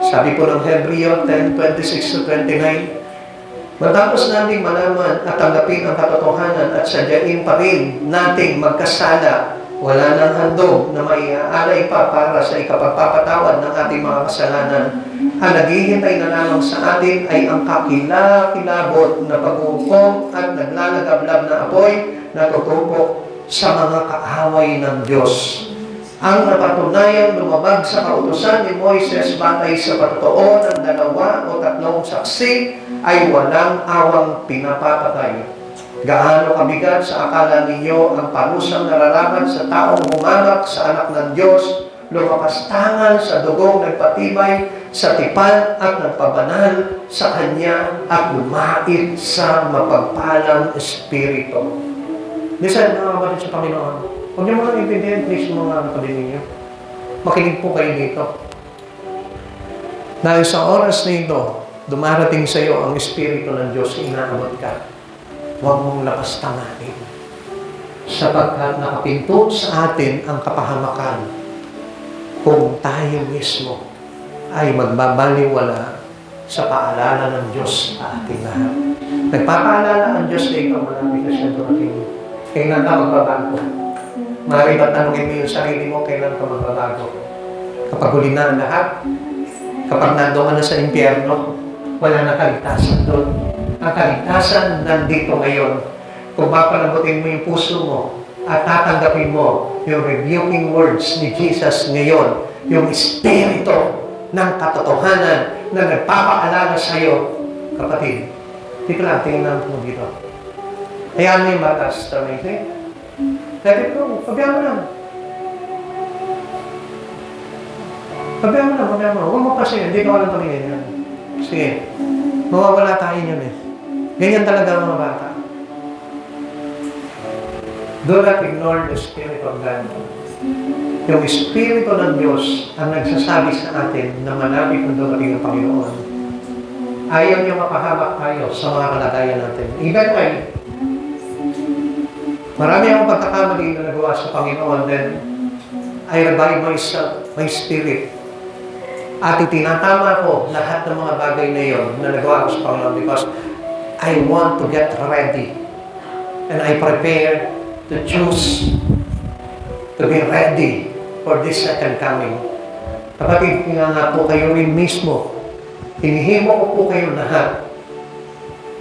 Sabi po ng Hebreo 10:26-29, matapos nating malaman at tanggapin ang katotohanan at sadyain pa rin nating magkasala, wala nang handog na maiaalay pa para sa ikapagpapatawad ng ating mga kasalanan. Ang naghihintay na lamang sa atin ay ang kakilakilabot na pag-uukom at naglalagablab na apoy na tutupok sa mga kaaway ng Diyos. Ang napatunayang lumabag sa kautusan ni Moises batay sa patotoo ng 2 o 3 saksi ay walang awang pinapapatay. Gaano kabigat sa akala ninyo ang parusang nararapat sa taong humamak sa anak ng Diyos, lumapastangan sa dugong nagpatibay, sa tipal at nagpabanal sa Kanya at lumait sa mapagpalang Espiritu. Listen, mga kapatid sa Panginoon, huwag niyo mga intindihan, please, mga kapatid ninyo. Makinig po kayo dito. Dahil sa oras na ito, dumarating sa iyo ang Espiritu ng Diyos, inaabot ka. Huwag mong lapastanganin. Sapagkat nakapinto sa atin ang kapahamakan kung tayo mismo ay magbabaliwala sa paalala ng Diyos sa ating lahat. Nagpapaalala ang Diyos na ikaw, marami ka siya durating. Kailan ka magbabago? Maaari ba tanongin mo yung sarili mo, kailan ka magbabago? Kapag huli na ang lahat, kapag nandoon ka na sa impyerno, wala na kaligtasan doon. Ang kaligtasan nandito ngayon. Kung papalambutin mo yung puso mo at tatanggapin mo yung rebuking words ni Jesus ngayon, yung Espiritu ng katotohanan na nagpapaalala sa iyo, kapatid, dito lang, tingnan mo dito. Hayaan mo yung batas, Tamay. Dahil ito, pabayaan mo lang. Pabayaan mo. Huwag mo kasi, hindi ka walang tumingin yan. Sige, mawawala tayo yun eh. Ganyan talaga ang mga bata. Do not ignore the Spirit of God. Yung Espiritu ng Diyos ang nagsasabi sa atin na malapit ang dumating ng Panginoon. Ayaw niyo mapahamak tayo sa mga kalagayan natin. Even when marami akong pagkakamali na nagawa sa Panginoon, then I revive myself, my spirit. At itinatama ko lahat ng mga bagay na yon na nagawa ko sa Panginoon because I want to get ready. And I prepare to choose to be ready for this second coming. Kapatid, nga po kayo rin mismo. Hinihimo ko po kayo lahat.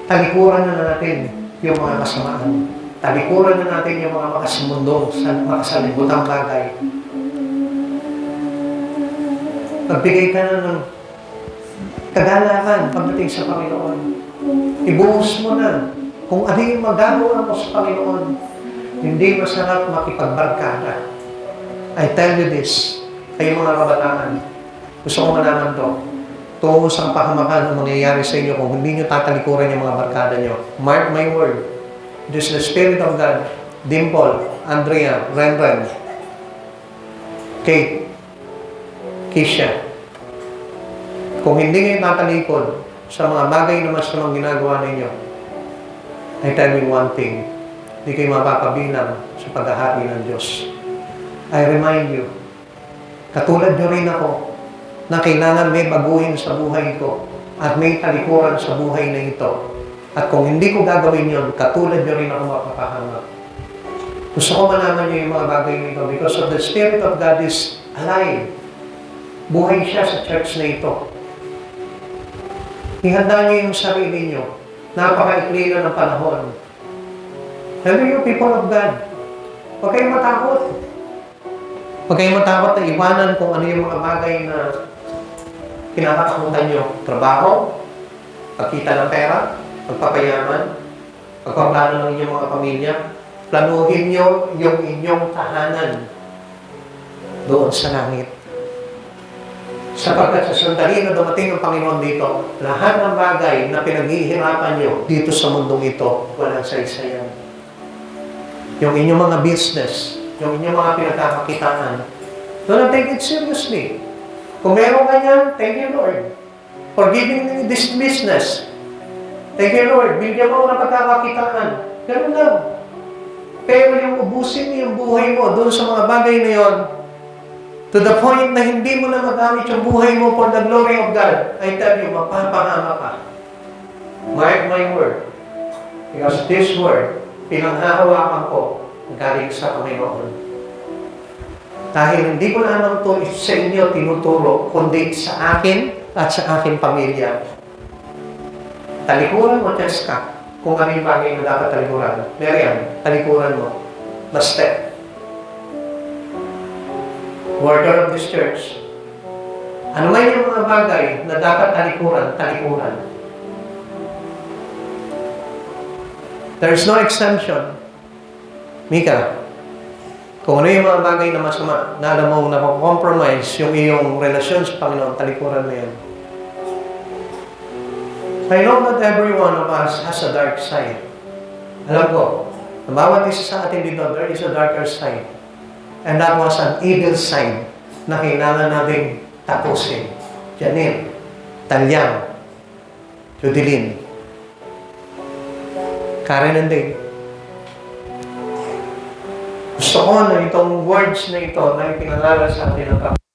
Talikuran na natin yung mga kasamaan. Talikuran na natin yung mga makasimundong sa makasalibutang bagay. Magbigay ka na ng kagalakan pagdating sa Panginoon. Ibuhos mo na kung ano yung magagawa mo sa Panginoon. Hindi masarap makipagbarkada. I tell you this, kayo mga kabataan, gusto ko malaman to. Tungo sa kapahamakan ang mangyayari sa inyo kung hindi nyo tatalikuran yung mga barkada nyo. Mark my word. This is the Spirit of God. Dimple, Andrea, Renren, Kate, Kisha. Kung hindi kayo tatalikod sa mga bagay na masamang ginagawa ninyo, I tell you one thing, hindi kayo mapapabilang sa paghahari ng Diyos. I remind you, katulad nyo rin ako, na kailangan may baguhin sa buhay ko at may talikuran sa buhay na ito. At kung hindi ko gagawin yun, katulad nyo rin ako mapapahamak. Gusto ko malaman nyo yung mga bagay nito because of the Spirit of God is alive. Buhay siya sa church na ito. Ihanda nyo yung sarili nyo. Napaka-ikli na ng panahon. Hello you people of God. Huwag kayong matakot. Huwag kayong matakot na iwanan kung ano yung mga bagay na kinakatakutan nyo. Trabaho, pagkita ng pera, pagpapayaman, pagpaplano ng inyong mga pamilya. Planuhin nyo yung inyong tahanan doon sa langit. Sapagkat sa sandali na dumating ang Panginoon dito, lahat ng bagay na pinaghihirapan nyo dito sa mundong ito, walang saysayan. yung inyong mga business, yung inyong mga pinagkakakitaan, do not take it seriously. Kung meron ka niyan, thank you, Lord, for giving me this business. Thank you, Lord, bigyan mo ng pagkakakitaan. Ganun lang. Pero yung ubusin mo yung buhay mo doon sa mga bagay na yon, to the point na hindi mo na magamit yung buhay mo for the glory of God, I tell you, mapapahama ka. Mark my word. Because this word, pinanghahawakan ko galing sa Panginoon. Dahil hindi ko lamang ito sa inyo tinuturo, kundi sa akin at sa aking pamilya. Talikuran mo, Cheska, kung ano yung bagay na dapat talikuran. Miriam, talikuran mo. Basta. Worker of this church. Ano man yung mga bagay na dapat talikuran, talikuran. There is no exemption. Mika, kung ano yung mga bagay na masama, na alam mo na compromise yung iyong relasyon sa Panginoon, talikuran mo yan. I know that every one of us has a dark side. Alam ko, na bawat isa sa atin dito, there is a darker side. And that was an evil side na kailangan natin tapusin. Janine, Talyang, Judilyn, Karen and Dave. Gusto ko na itong words na ito na ipinangaral sa atin ng